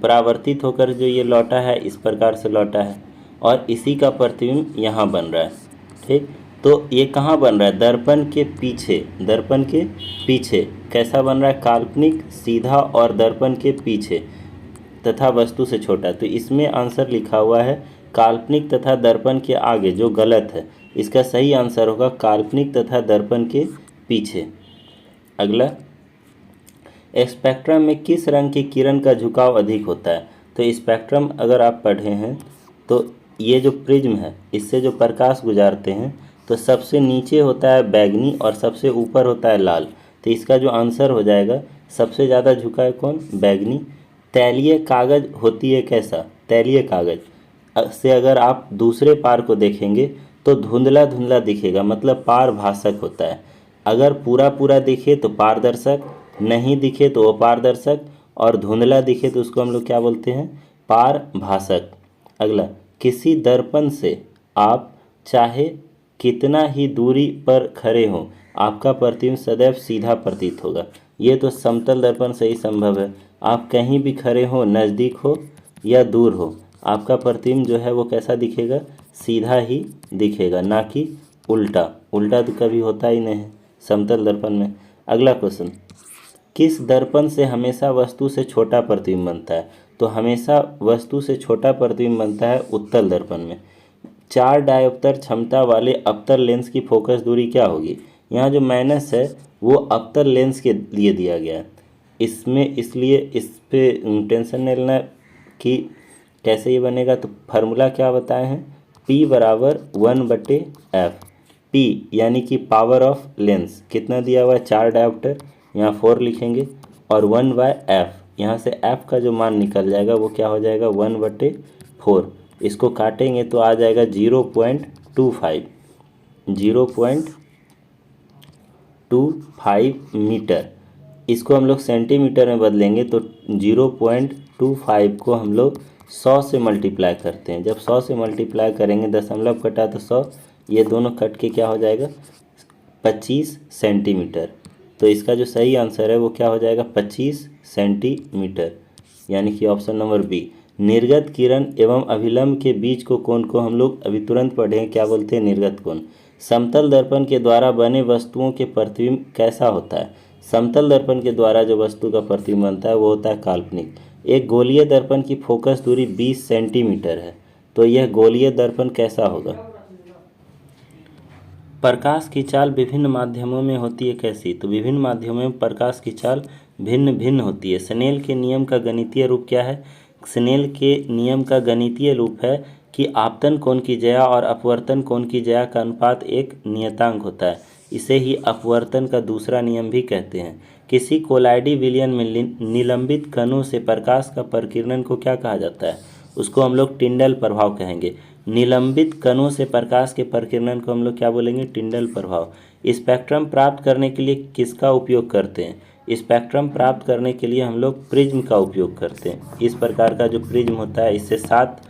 परावर्तित होकर जो ये लौटा है इस प्रकार से लौटा है, और इसी का प्रतिबिंब यहाँ बन रहा है। ठीक, तो ये कहाँ बन रहा है, दर्पण के पीछे। दर्पण के पीछे कैसा बन रहा है, काल्पनिक, सीधा और दर्पण के पीछे तथा वस्तु से छोटा। तो इसमें आंसर लिखा हुआ है काल्पनिक तथा दर्पण के आगे, जो गलत है। इसका सही आंसर होगा काल्पनिक तथा दर्पण के पीछे। अगला, स्पेक्ट्रम में किस रंग की किरण का झुकाव अधिक होता है। तो स्पेक्ट्रम अगर आप पढ़े हैं तो ये जो प्रिज्म है इससे जो प्रकाश गुजारते हैं, तो सबसे नीचे होता है बैगनी और सबसे ऊपर होता है लाल। तो इसका जो आंसर हो जाएगा, सबसे ज़्यादा झुका है कौन, बैगनी। तैलीय कागज होती है कैसा, तैलीय कागज से अगर आप दूसरे पार को देखेंगे तो धुंधला धुंधला दिखेगा, मतलब पारभाषक होता है। अगर पूरा पूरा दिखे तो पारदर्शक, नहीं दिखे तो अपारदर्शक, और धुंधला दिखे तो उसको हम लोग क्या बोलते हैं, पारभाषक। अगला, किसी दर्पण से आप चाहे कितना ही दूरी पर खड़े हों, आपका प्रतिबिंब सदैव सीधा प्रतीत होगा। ये तो समतल दर्पण से ही संभव है। आप कहीं भी खड़े हो, नज़दीक हो या दूर हो, आपका प्रतिबिंब जो है वो कैसा दिखेगा, सीधा ही दिखेगा, ना कि उल्टा। उल्टा तो कभी होता ही नहीं है समतल दर्पण में। अगला क्वेश्चन, किस दर्पण से हमेशा वस्तु से छोटा प्रतिबिंब बनता है। तो हमेशा वस्तु से छोटा प्रतिबिंब बनता है उत्तल दर्पण में। 4 डायोप्टर क्षमता वाले अवतल लेंस की फोकस दूरी क्या होगी। यहाँ जो माइनस है वो अवतल लेंस के लिए दिया गया है इसमें, इसलिए इस पे टेंशन नहीं लेना कि कैसे ये बनेगा। तो फार्मूला क्या बताए हैं, P बराबर 1/F। P यानी कि पावर ऑफ लेंस कितना दिया हुआ है, 4 डायोप्टर, यहाँ 4 लिखेंगे, और 1/F, यहाँ से F का जो मान निकल जाएगा वो क्या हो जाएगा, 1/4। इसको काटेंगे तो आ जाएगा 0.25, 0.25 मीटर। इसको हम लोग सेंटीमीटर में बदलेंगे तो 0.25 को हम लोग 100 से मल्टीप्लाई करते हैं। जब 100 से मल्टीप्लाई करेंगे, दशमलव कटा तो 100, ये दोनों कट के क्या हो जाएगा, 25 सेंटीमीटर। तो इसका जो सही आंसर है वो क्या हो जाएगा, 25 सेंटीमीटर, यानी कि ऑप्शन नंबर बी। निर्गत किरण एवं अभिलंब के बीच को कोण को हम लोग अभी तुरंत पढ़े हैं, क्या बोलते हैं, निर्गत कोण। समतल दर्पण के द्वारा बने वस्तुओं के प्रतिबिंब कैसा होता है? समतल दर्पण के द्वारा जो वस्तु का प्रतिबिंब बनता है वो होता है काल्पनिक। एक गोलीय दर्पण की फोकस दूरी 20 सेंटीमीटर है, तो यह गोलीय दर्पण कैसा होगा? प्रकाश की चाल विभिन्न माध्यमों में होती है कैसी? तो विभिन्न माध्यमों में प्रकाश की चाल भिन्न भिन्न होती है। स्नेल के नियम का गणितीय रूप क्या है? स्नेल के नियम का गणितीय रूप है कि आपतन कोण की ज्या और अपवर्तन कोण की ज्या का अनुपात एक नियतांक होता है। इसे ही अपवर्तन का दूसरा नियम भी कहते हैं। किसी कोलाइडी विलयन में निलंबित कणों से प्रकाश का प्रकीर्णन को क्या कहा जाता है? उसको हम लोग टिंडल प्रभाव कहेंगे। निलंबित कणों से प्रकाश के प्रकीर्णन को हम लोग क्या बोलेंगे? टिंडल प्रभाव। स्पेक्ट्रम प्राप्त करने के लिए किसका उपयोग करते हैं? स्पेक्ट्रम प्राप्त करने के लिए हम लोग प्रिज्म का उपयोग करते हैं। इस प्रकार का जो प्रिज्म होता है, इससे 7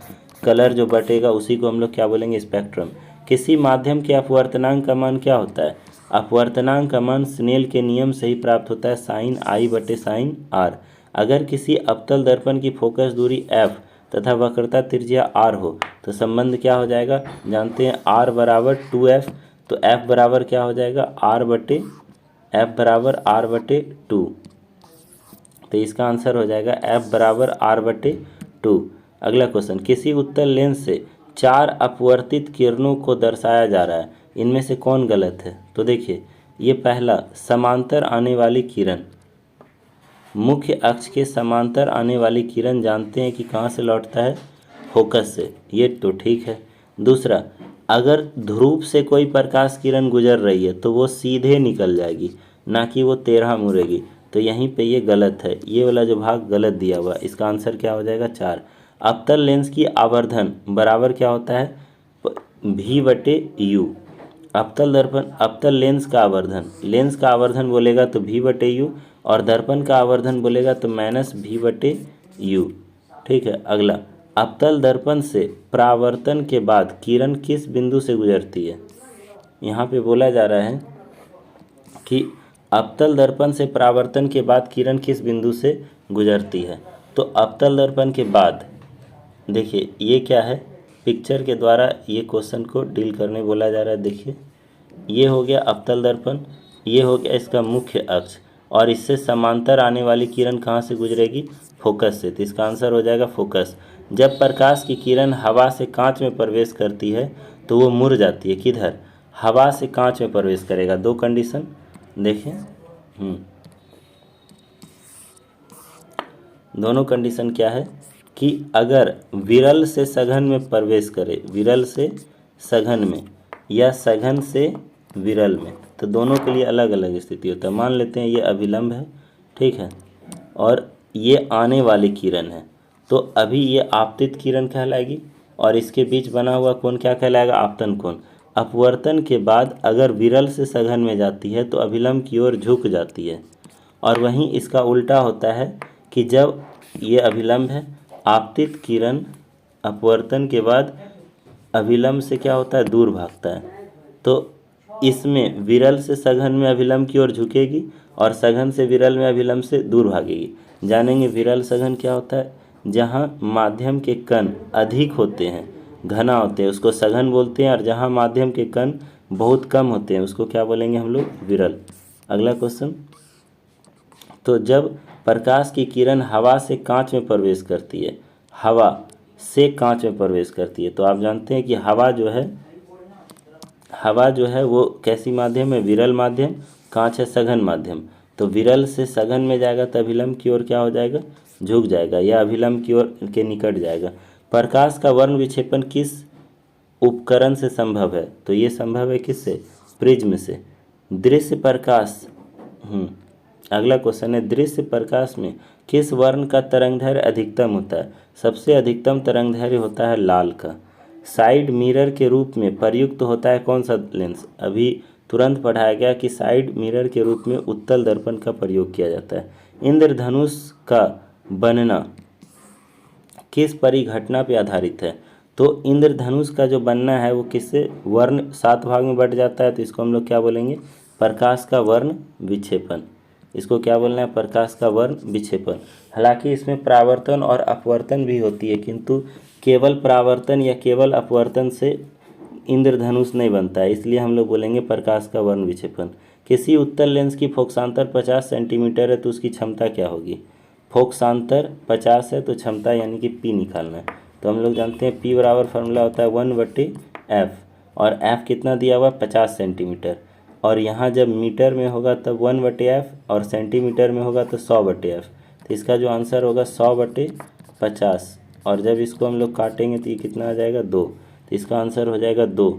कलर जो बटेगा उसी को हम लोग क्या बोलेंगे? स्पेक्ट्रम। किसी माध्यम के अपवर्तनांक का मान क्या होता है? अपवर्तनांक का मान स्नेल के नियम से ही प्राप्त होता है, साइन आई बटे साइन आर। अगर किसी अवतल दर्पण की फोकस दूरी f तथा वक्रता त्रिज्या r हो तो संबंध क्या हो जाएगा? जानते हैं r बराबर 2f, तो f बराबर क्या हो जाएगा? f बराबर r बटे 2। तो इसका आंसर हो जाएगा f बराबर r बटे 2। अगला क्वेश्चन, किसी उत्तल लेंस से 4 अपवर्तित किरणों को दर्शाया जा रहा है, इनमें से कौन गलत है? तो देखिए, ये पहला समांतर आने वाली किरण, मुख्य अक्ष के समांतर आने वाली किरण जानते हैं कि कहाँ से लौटता है? फोकस से, ये तो ठीक है। दूसरा, अगर ध्रुव से कोई प्रकाश किरण गुजर रही है तो वो सीधे निकल जाएगी, ना कि वो तेरह मुड़ेगी, तो यहीं पे ये गलत है। ये वाला जो भाग गलत दिया हुआ, इसका आंसर क्या हो जाएगा? 4। अवतल लेंस की आवर्धन बराबर क्या होता है? v बटे u। अवतल लेंस का आवर्धन बोलेगा तो v बटे u, और दर्पण का आवर्धन बोलेगा तो -v बटे u। ठीक है। अगला, अवतल दर्पण से परावर्तन के बाद किरण किस बिंदु से गुजरती है? यहाँ पे बोला जा रहा है कि अवतल दर्पण से परावर्तन के बाद किरण किस बिंदु से गुजरती है। तो अवतल दर्पण के बाद देखिए, ये क्या है? पिक्चर के द्वारा ये क्वेश्चन को डील करने बोला जा रहा है। देखिए, ये हो गया अवतल दर्पण, ये हो गया इसका मुख्य अक्ष, और इससे समांतर आने वाली किरण कहाँ से गुजरेगी? फोकस से। तो इसका आंसर हो जाएगा फोकस। जब प्रकाश की किरण हवा से कांच में प्रवेश करती है तो वो मुड़ जाती है। किधर? हवा से कांच में प्रवेश करेगा। 2 कंडीशन देखिए, दोनों कंडीशन क्या है कि अगर विरल से सघन में प्रवेश करे, विरल से सघन में या सघन से विरल में, तो दोनों के लिए अलग अलग स्थिति होता है। मान लेते हैं ये अभिलंब है, ठीक है, और ये आने वाली किरण है, तो अभी ये आपतित किरण कहलाएगी, और इसके बीच बना हुआ कोण क्या कहलाएगा? आपतन कोण। अपवर्तन के बाद अगर विरल से सघन में जाती है तो अभिलंब की ओर झुक जाती है, और वहीं इसका उल्टा होता है कि जब ये अभिलंब है, आपतित किरण अपवर्तन के बाद अभिलंब से क्या होता है? दूर भागता है। तो इसमें विरल से सघन में अभिलंब की ओर झुकेगी और सघन से विरल में अभिलंब से दूर भागेगी। जानेंगे विरल सघन क्या होता है? जहाँ माध्यम के कण अधिक होते हैं, घना होते हैं, उसको सघन बोलते हैं, और जहाँ माध्यम के कण बहुत कम होते हैं उसको क्या बोलेंगे हम लोग? विरल। अगला क्वेश्चन, तो जब प्रकाश की किरण हवा से कांच में प्रवेश करती है, हवा से कांच में प्रवेश करती है, तो आप जानते हैं कि हवा जो है वो कैसी माध्यम है? विरल माध्यम। कांच है सघन माध्यम, तो विरल से सघन में जाएगा तो अभिलंब की ओर क्या हो जाएगा? झुक जाएगा, या अभिलंब की ओर के निकट जाएगा। प्रकाश का वर्ण विक्षेपण किस उपकरण से संभव है? तो ये संभव है किससे? प्रिज्म से। दृश्य प्रकाश अगला क्वेश्चन है, दृश्य प्रकाश में किस वर्ण का तरंगदैर्घ्य अधिकतम होता है? सबसे अधिकतम तरंगदैर्घ्य होता है लाल का। साइड मिरर के रूप में प्रयुक्त होता है कौन सा लेंस? अभी तुरंत पढ़ाया गया कि साइड मिरर के रूप में उत्तल दर्पण का प्रयोग किया जाता है। इंद्रधनुष का बनना किस परिघटना पे आधारित है? तो इंद्रधनुष का जो बनना है वो किससे? वर्ण 7 भाग में बट जाता है, तो इसको हम लोग क्या बोलेंगे? प्रकाश का वर्ण विक्षेपण। इसको क्या बोलना है? प्रकाश का वर्ण विक्षेपण। हालांकि इसमें परावर्तन और अपवर्तन भी होती है, किंतु केवल परावर्तन या केवल अपवर्तन से इंद्रधनुष नहीं बनता है, इसलिए हम लोग बोलेंगे प्रकाश का वर्ण विक्षेपण। किसी उत्तल लेंस की फोकसांतर 50 सेंटीमीटर है तो उसकी क्षमता क्या होगी? फोकसांतर 50 है तो क्षमता यानी कि P निकालना है। तो हम लोग जानते हैं P बराबर फार्मूला होता है 1/f, और f कितना दिया हुआ 50 सेंटीमीटर, और यहाँ जब मीटर में होगा तब 1/f और सेंटीमीटर में होगा तो 100/f। तो इसका जो आंसर होगा 100/50, और जब इसको हम लोग काटेंगे तो ये कितना आ जाएगा 2, तो इसका आंसर हो जाएगा 2।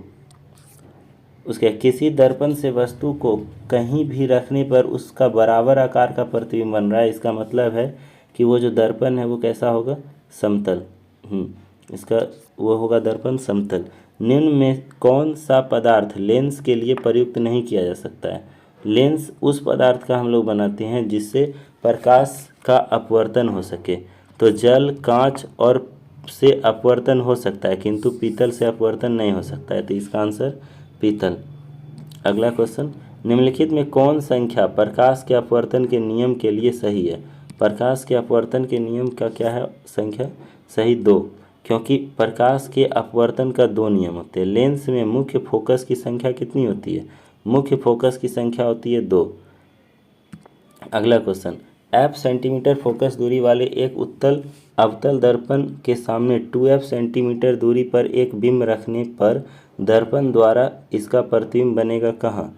उसके किसी दर्पण से वस्तु को कहीं भी रखने पर उसका बराबर आकार का प्रतिबिंब बन रहा है, इसका मतलब है कि वो जो दर्पण है वो कैसा होगा? समतल। इसका वो होगा दर्पण समतल। निम्न में कौन सा पदार्थ लेंस के लिए प्रयुक्त नहीं किया जा सकता है? लेंस उस पदार्थ का हम लोग बनाते हैं जिससे प्रकाश का अपवर्तन हो सके। तो जल, कांच और से अपवर्तन हो सकता है किंतु पीतल से अपवर्तन नहीं हो सकता है, तो इसका आंसर पीतल। अगला क्वेश्चन, निम्नलिखित में कौन संख्या प्रकाश के अपवर्तन के नियम के लिए सही है? प्रकाश के अपवर्तन के नियम का क्या है संख्या? सही 2, क्योंकि प्रकाश के अपवर्तन का 2 नियम होते हैं। लेंस में मुख्य फोकस की संख्या कितनी होती है? मुख्य फोकस की संख्या होती है 2। अगला क्वेश्चन, f सेंटीमीटर फोकस दूरी वाले एक उत्तल अवतल दर्पण के सामने 2f सेंटीमीटर दूरी पर एक बिंब रखने पर दर्पण द्वारा इसका प्रतिबिंब बनेगा कहाँ?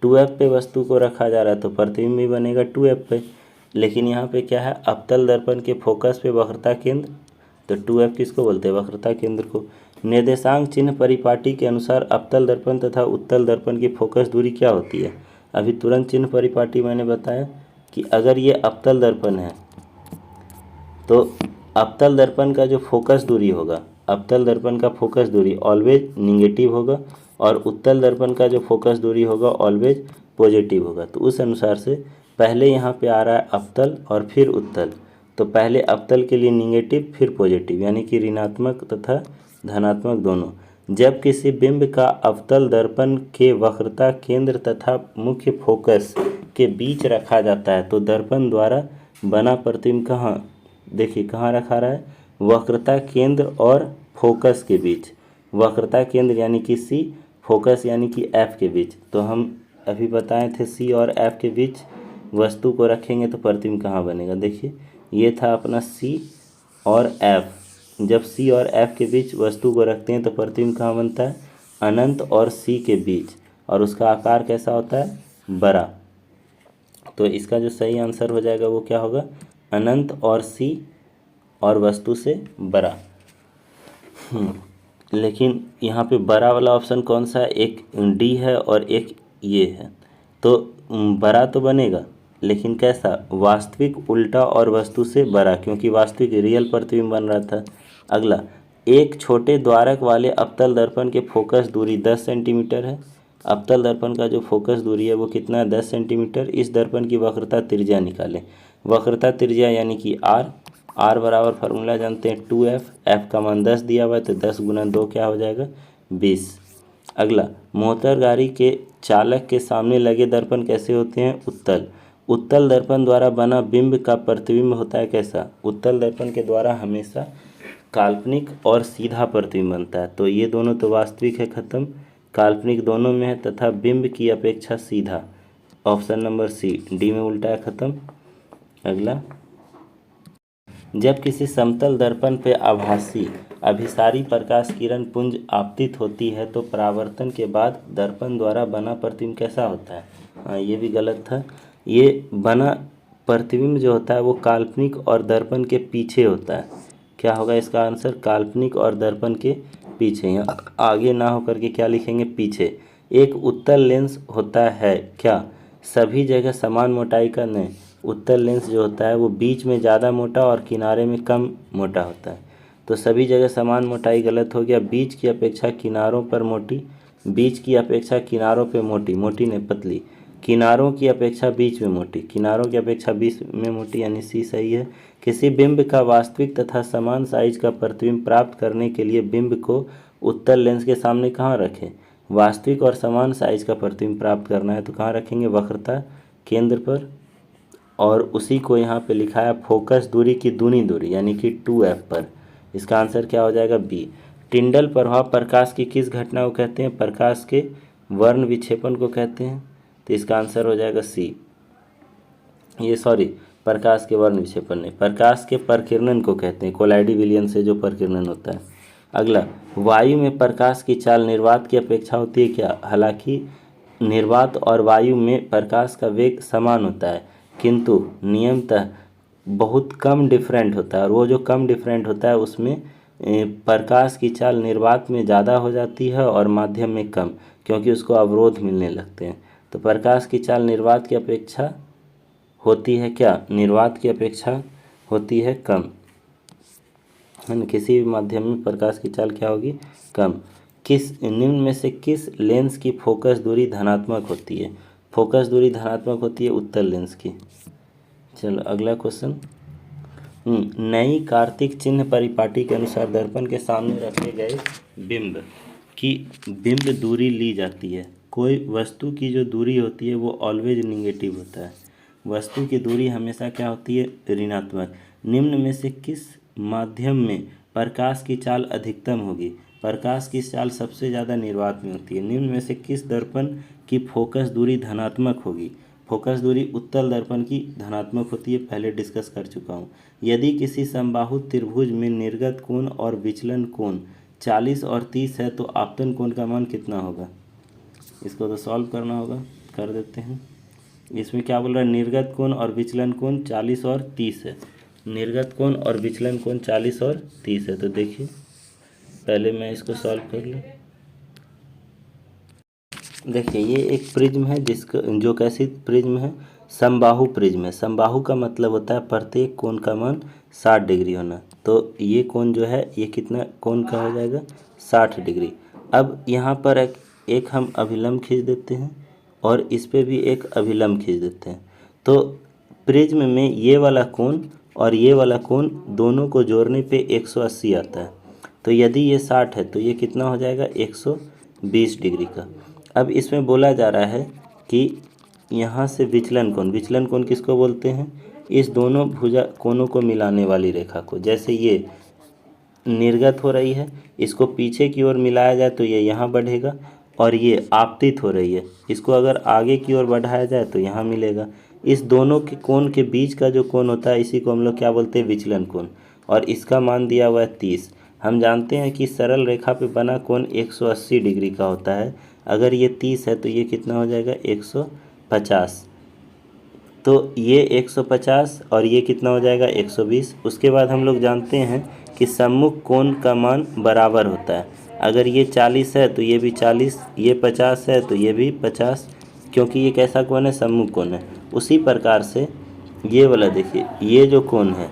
2f पे वस्तु को रखा जा रहा है तो प्रतिबिंब भी बनेगा 2f पे, लेकिन यहाँ पे क्या है? अवतल दर्पण के फोकस पे वक्रता केंद्र, तो 2f किसको बोलते हैं? वक्रता केंद्र को। निर्देशांक चिन्ह परिपाटी के अनुसार अवतल दर्पण तथा उत्तल दर्पण की फोकस दूरी क्या होती है? अभी तुरंत चिन्ह परिपाटी मैंने बताया कि अगर ये अवतल दर्पण है तो अवतल दर्पण का जो फोकस दूरी होगा, अवतल दर्पण का फोकस दूरी ऑलवेज निगेटिव होगा, और उत्तल दर्पण का जो फोकस दूरी होगा ऑलवेज पॉजिटिव होगा। तो उस अनुसार से पहले यहाँ पे आ रहा है अवतल और फिर उत्तल, तो पहले अवतल के लिए निगेटिव फिर पॉजिटिव, यानी कि ऋणात्मक तथा धनात्मक दोनों। जब किसी बिंब का अवतल दर्पण के वक्रता केंद्र तथा मुख्य फोकस के बीच रखा जाता है तो दर्पण द्वारा बना प्रतिबिंब कहाँ? देखिए कहाँ रखा रहा है? वक्रता केंद्र और फोकस के बीच। वक्रता केंद्र यानी कि C, फोकस यानी कि F के बीच। तो हम अभी बताए थे C और F के बीच वस्तु को रखेंगे तो प्रतिबिंब कहाँ बनेगा? देखिए ये था अपना C और F। जब C और F के बीच वस्तु को रखते हैं तो प्रतिबिंब कहाँ बनता है? अनंत और C के बीच, और उसका आकार कैसा होता है? बड़ा। तो इसका जो सही आंसर हो जाएगा वो क्या होगा? अनंत और C और वस्तु से बड़ा। लेकिन यहाँ पे बड़ा वाला ऑप्शन कौन सा है? एक D है और एक ये है, तो बड़ा तो बनेगा, लेकिन कैसा? वास्तविक उल्टा और वस्तु से बड़ा, क्योंकि वास्तविक रियल प्रतिबिंब बन रहा था। अगला, एक छोटे द्वारक वाले अवतल दर्पण के फोकस दूरी 10 सेंटीमीटर है। अवतल दर्पण का जो फोकस दूरी है वो कितना है? 10 सेंटीमीटर। इस दर्पण की वक्रता त्रिज्या निकालें। वक्रता त्रिज्या यानी कि r बराबर फार्मूला जानते हैं 2f, f का मान 10 दिया हुआ है तो 10 गुना 2 क्या हो जाएगा? 20। अगला, मोटर गाड़ी के चालक के सामने लगे दर्पण कैसे होते हैं? उत्तल। उत्तल दर्पण द्वारा बना बिंब का प्रतिबिंब होता है कैसा? उत्तल दर्पण के द्वारा हमेशा काल्पनिक और सीधा प्रतिबिंब बनता है। तो ये दोनों तो वास्तविक है, खत्म, काल्पनिक दोनों में है, तथा बिंब की अपेक्षा सीधा, ऑप्शन नंबर C, D में उल्टा है, खत्म। अगला, जब किसी समतल दर्पण पे आभासी अभिसारी प्रकाश किरण पुंज आपतित होती है तो परावर्तन के बाद दर्पण द्वारा बना प्रतिबिंब कैसा होता है? हाँ, ये भी गलत था। ये बना प्रतिबिंब जो होता है वो काल्पनिक और दर्पण के पीछे होता है। क्या होगा इसका आंसर? काल्पनिक और दर्पण के पीछे। यहाँ आगे ना होकर के क्या लिखेंगे? पीछे। एक उत्तल लेंस होता है क्या सभी जगह समान मोटाई का? नहीं, उत्तल लेंस जो होता है वो बीच में ज़्यादा मोटा और किनारे में कम मोटा होता है। तो सभी जगह समान मोटाई गलत हो गया। बीच की अपेक्षा किनारों पर मोटी, बीच की अपेक्षा किनारों पे मोटी, मोटी नहीं पतली, किनारों की अपेक्षा बीच में मोटी, किनारों की अपेक्षा बीच में मोटी, यानी C सही है। किसी बिंब का वास्तविक तथा समान साइज का प्रतिबिंब प्राप्त करने के लिए बिंब को उत्तल लेंस के सामने कहाँ रखें? वास्तविक और समान साइज का प्रतिबिंब प्राप्त करना है तो कहाँ रखेंगे? वक्रता केंद्र पर, और उसी को यहाँ पे लिखा है फोकस दूरी की दूनी दूरी यानी कि 2f पर। इसका आंसर क्या हो जाएगा? B। टिंडल प्रभाव प्रकाश की किस घटना को कहते हैं? प्रकाश के वर्ण विक्षेपण को कहते हैं। तो इसका आंसर हो जाएगा सी। ये सॉरी, प्रकाश के वर्ण विक्षेपण नहीं, प्रकाश के प्रकीर्णन को कहते हैं। कोलाइडी विलियन से जो प्रकीर्णन होता है। अगला, वायु में प्रकाश की चाल निर्वात की अपेक्षा होती है क्या? हालांकि निर्वात और वायु में प्रकाश का वेग समान होता है, किंतु नियमतः बहुत कम डिफरेंट होता है, और वो जो कम डिफरेंट होता है उसमें प्रकाश की चाल निर्वात में ज़्यादा हो जाती है और माध्यम में कम, क्योंकि उसको अवरोध मिलने लगते हैं। तो प्रकाश की चाल निर्वात की अपेक्षा होती है क्या? निर्वात की अपेक्षा होती है कम, है ना। किसी भी माध्यम में प्रकाश की चाल क्या होगी? कम। किस निम्न में से किस लेंस की फोकस दूरी धनात्मक होती है? फोकस दूरी धनात्मक होती है उत्तल लेंस की। चलो अगला क्वेश्चन। नई कार्तिक चिन्ह परिपाटी के अनुसार दर्पण के सामने रखे गए बिंब की बिंब दूरी ली जाती है। कोई वस्तु की जो दूरी होती है वो ऑलवेज निगेटिव होता है। वस्तु की दूरी हमेशा क्या होती है? ऋणात्मक। निम्न में से किस माध्यम में प्रकाश की चाल अधिकतम होगी? प्रकाश की चाल सबसे ज़्यादा निर्वात में होती है। निम्न में से किस दर्पण की फोकस दूरी धनात्मक होगी? फोकस दूरी उत्तल दर्पण की धनात्मक होती है, पहले डिस्कस कर चुका हूँ। यदि किसी समबाहु त्रिभुज में निर्गत कोण और विचलन कोण 40 और 30 है तो आपतन कोण का मान कितना होगा? इसको तो सॉल्व करना होगा, कर देते हैं। इसमें क्या बोल रहा है? निर्गत कोण और विचलन कोण 40 और 30 है। निर्गत कोण और विचलन कोण 40 और 30 है। तो देखिए पहले मैं इसको सॉल्व कर लूँ। देखिए ये एक प्रिज्म है जिसका जो कैसी प्रिज्म है? समबाहु प्रिज्म है। समबाहु का मतलब होता है प्रत्येक कोण का मान 60 डिग्री होना। तो ये कोण जो है ये कितना कोण का हो जाएगा? 60 डिग्री। अब यहाँ पर एक हम अभिलंब खींच देते हैं और इस पे भी एक अभिलंब खींच देते हैं। तो प्रिज्म में ये वाला कोण और ये वाला कोण दोनों को जोड़ने पे 180 आता है। तो यदि ये 60 है तो ये कितना हो जाएगा? 120 डिग्री का। अब इसमें बोला जा रहा है कि यहाँ से विचलन कोण किसको बोलते हैं? इस दोनों भुजा कोणों को मिलाने वाली रेखा को। जैसे ये निर्गत हो रही है, इसको पीछे की ओर मिलाया जाए तो ये यहाँ बढ़ेगा, और ये आपतित हो रही है, इसको अगर आगे की ओर बढ़ाया जाए तो यहाँ मिलेगा। इस दोनों के कोण के बीच का जो कोण होता है इसी को हम लोग क्या बोलते हैं? विचलन कोण। और इसका मान दिया हुआ है 30। हम जानते हैं कि सरल रेखा पे बना कोण 180 डिग्री का होता है। अगर ये 30 है तो ये कितना हो जाएगा? 150। तो ये 150 और ये कितना हो जाएगा? 120। उसके बाद हम लोग जानते हैं कि सम्मुख कोण का मान बराबर होता है। अगर ये 40 है तो ये भी 40, ये 50 है तो ये भी 50, क्योंकि ये कैसा कोण है? सम्मुख कोण है। उसी प्रकार से ये वाला देखिए, ये जो कोण है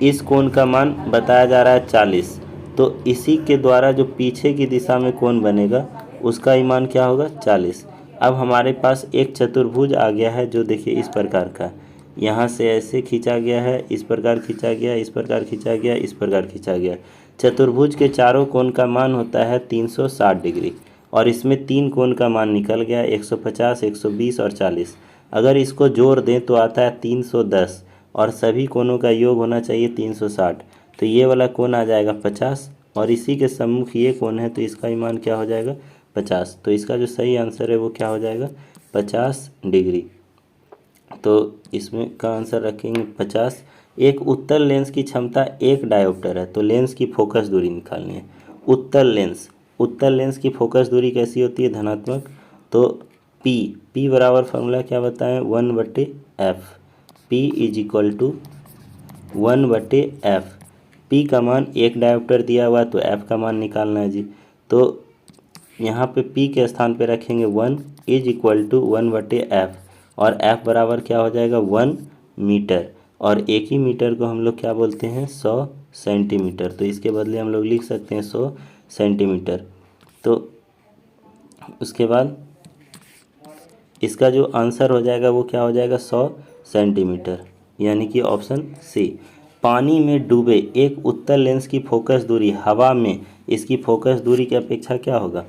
इस कोण का मान बताया जा रहा है 40, तो इसी के द्वारा जो पीछे की दिशा में कोण बनेगा उसका ही मान क्या होगा? 40। अब हमारे पास एक चतुर्भुज आ गया है जो देखिए इस प्रकार का, यहाँ से ऐसे खींचा गया है, इस प्रकार खींचा गया, इस प्रकार खींचा गया, इस प्रकार खींचा गया। चतुर्भुज के चारों कोण का मान होता है 360 डिग्री, और इसमें 3 कोण का मान निकल गया, 150, 120 और 40। अगर इसको जोड़ दें तो आता है 310, और सभी कोणों का योग होना चाहिए 360। तो ये वाला कोण आ जाएगा 50, और इसी के सम्मुख ये कोण है तो इसका ही मान क्या हो जाएगा? 50। तो इसका जो सही आंसर है वो क्या हो जाएगा? 50 डिग्री। तो इसमें का आंसर रखेंगे 50। एक उत्तल लेंस की क्षमता 1 डायोप्टर है, तो लेंस की फोकस दूरी निकालनी है। उत्तल लेंस की फोकस दूरी कैसी होती है? धनात्मक। तो P बराबर फार्मूला क्या बताएं? 1/f। P is equal to 1/f। P का मान 1 डायोप्टर दिया हुआ तो f का मान निकालना है जी। तो यहाँ पे P के स्थान पे रखेंगे 1 इज इक्वल टू 1/f, और f बराबर क्या हो जाएगा? 1 मीटर, और एक ही मीटर को हम लोग क्या बोलते हैं? 100 सेंटीमीटर। तो इसके बदले हम लोग लिख सकते हैं 100 सेंटीमीटर। तो उसके बाद इसका जो आंसर हो जाएगा वो क्या हो जाएगा? 100 सेंटीमीटर, यानी कि ऑप्शन सी। पानी में डूबे एक उत्तल लेंस की फोकस दूरी हवा में इसकी फोकस दूरी की अपेक्षा क्या होगा?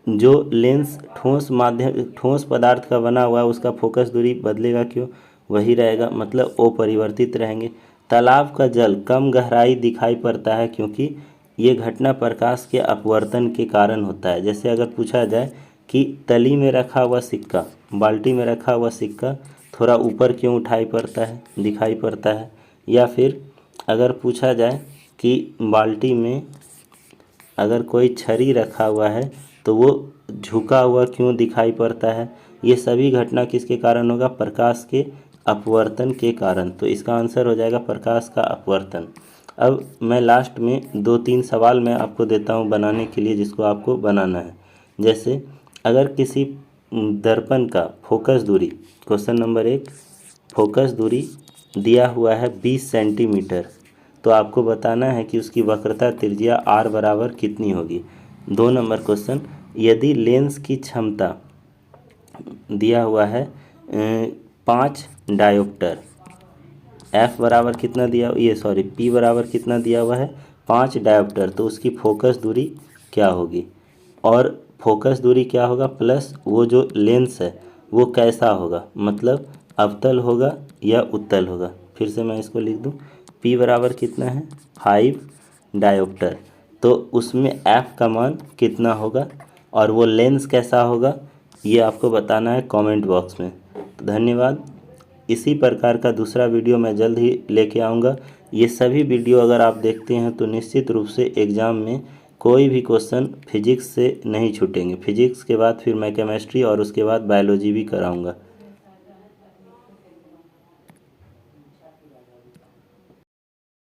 जो लेंस ठोस पदार्थ का बना हुआ है उसका फोकस दूरी बदलेगा क्यों? वही रहेगा, मतलब अपरिवर्तित रहेंगे। तालाब का जल कम गहराई दिखाई पड़ता है क्योंकि ये घटना प्रकाश के अपवर्तन के कारण होता है। जैसे अगर पूछा जाए कि तली में रखा हुआ सिक्का, बाल्टी में रखा हुआ सिक्का थोड़ा ऊपर क्यों दिखाई पड़ता है। या फिर अगर पूछा जाए कि बाल्टी में अगर कोई छड़ी रखा हुआ है तो वो झुका हुआ क्यों दिखाई पड़ता है। ये सभी घटना किसके कारण होगा, प्रकाश के अपवर्तन के कारण। तो इसका आंसर हो जाएगा प्रकाश का अपवर्तन। अब मैं लास्ट में 2-3 सवाल मैं आपको देता हूँ बनाने के लिए, जिसको आपको बनाना है। जैसे अगर किसी दर्पण का फोकस दूरी, क्वेश्चन नंबर 1, फोकस दूरी दिया हुआ है 20 सेंटीमीटर, तो आपको बताना है कि उसकी वक्रता त्रिज्या r बराबर कितनी होगी। 2 नंबर क्वेश्चन, यदि लेंस की क्षमता दिया हुआ है 5 डायोप्टर, f बराबर कितना दिया, p बराबर कितना दिया हुआ है 5 डायोप्टर, तो उसकी फोकस दूरी क्या होगी। और फोकस दूरी क्या होगा प्लस वो जो लेंस है वो कैसा होगा, मतलब अवतल होगा या उत्तल होगा। फिर से मैं इसको लिख दूं, p बराबर कितना है 5 डायोप्टर, तो उसमें f का मान कितना होगा और वो लेंस कैसा होगा, ये आपको बताना है कमेंट बॉक्स में। तो धन्यवाद। इसी प्रकार का दूसरा वीडियो मैं जल्द ही लेके आऊँगा। ये सभी वीडियो अगर आप देखते हैं तो निश्चित रूप से एग्ज़ाम में कोई भी क्वेश्चन फिजिक्स से नहीं छूटेंगे। फिजिक्स के बाद फिर मैं केमिस्ट्री और उसके बाद बायोलॉजी भी कराऊँगा।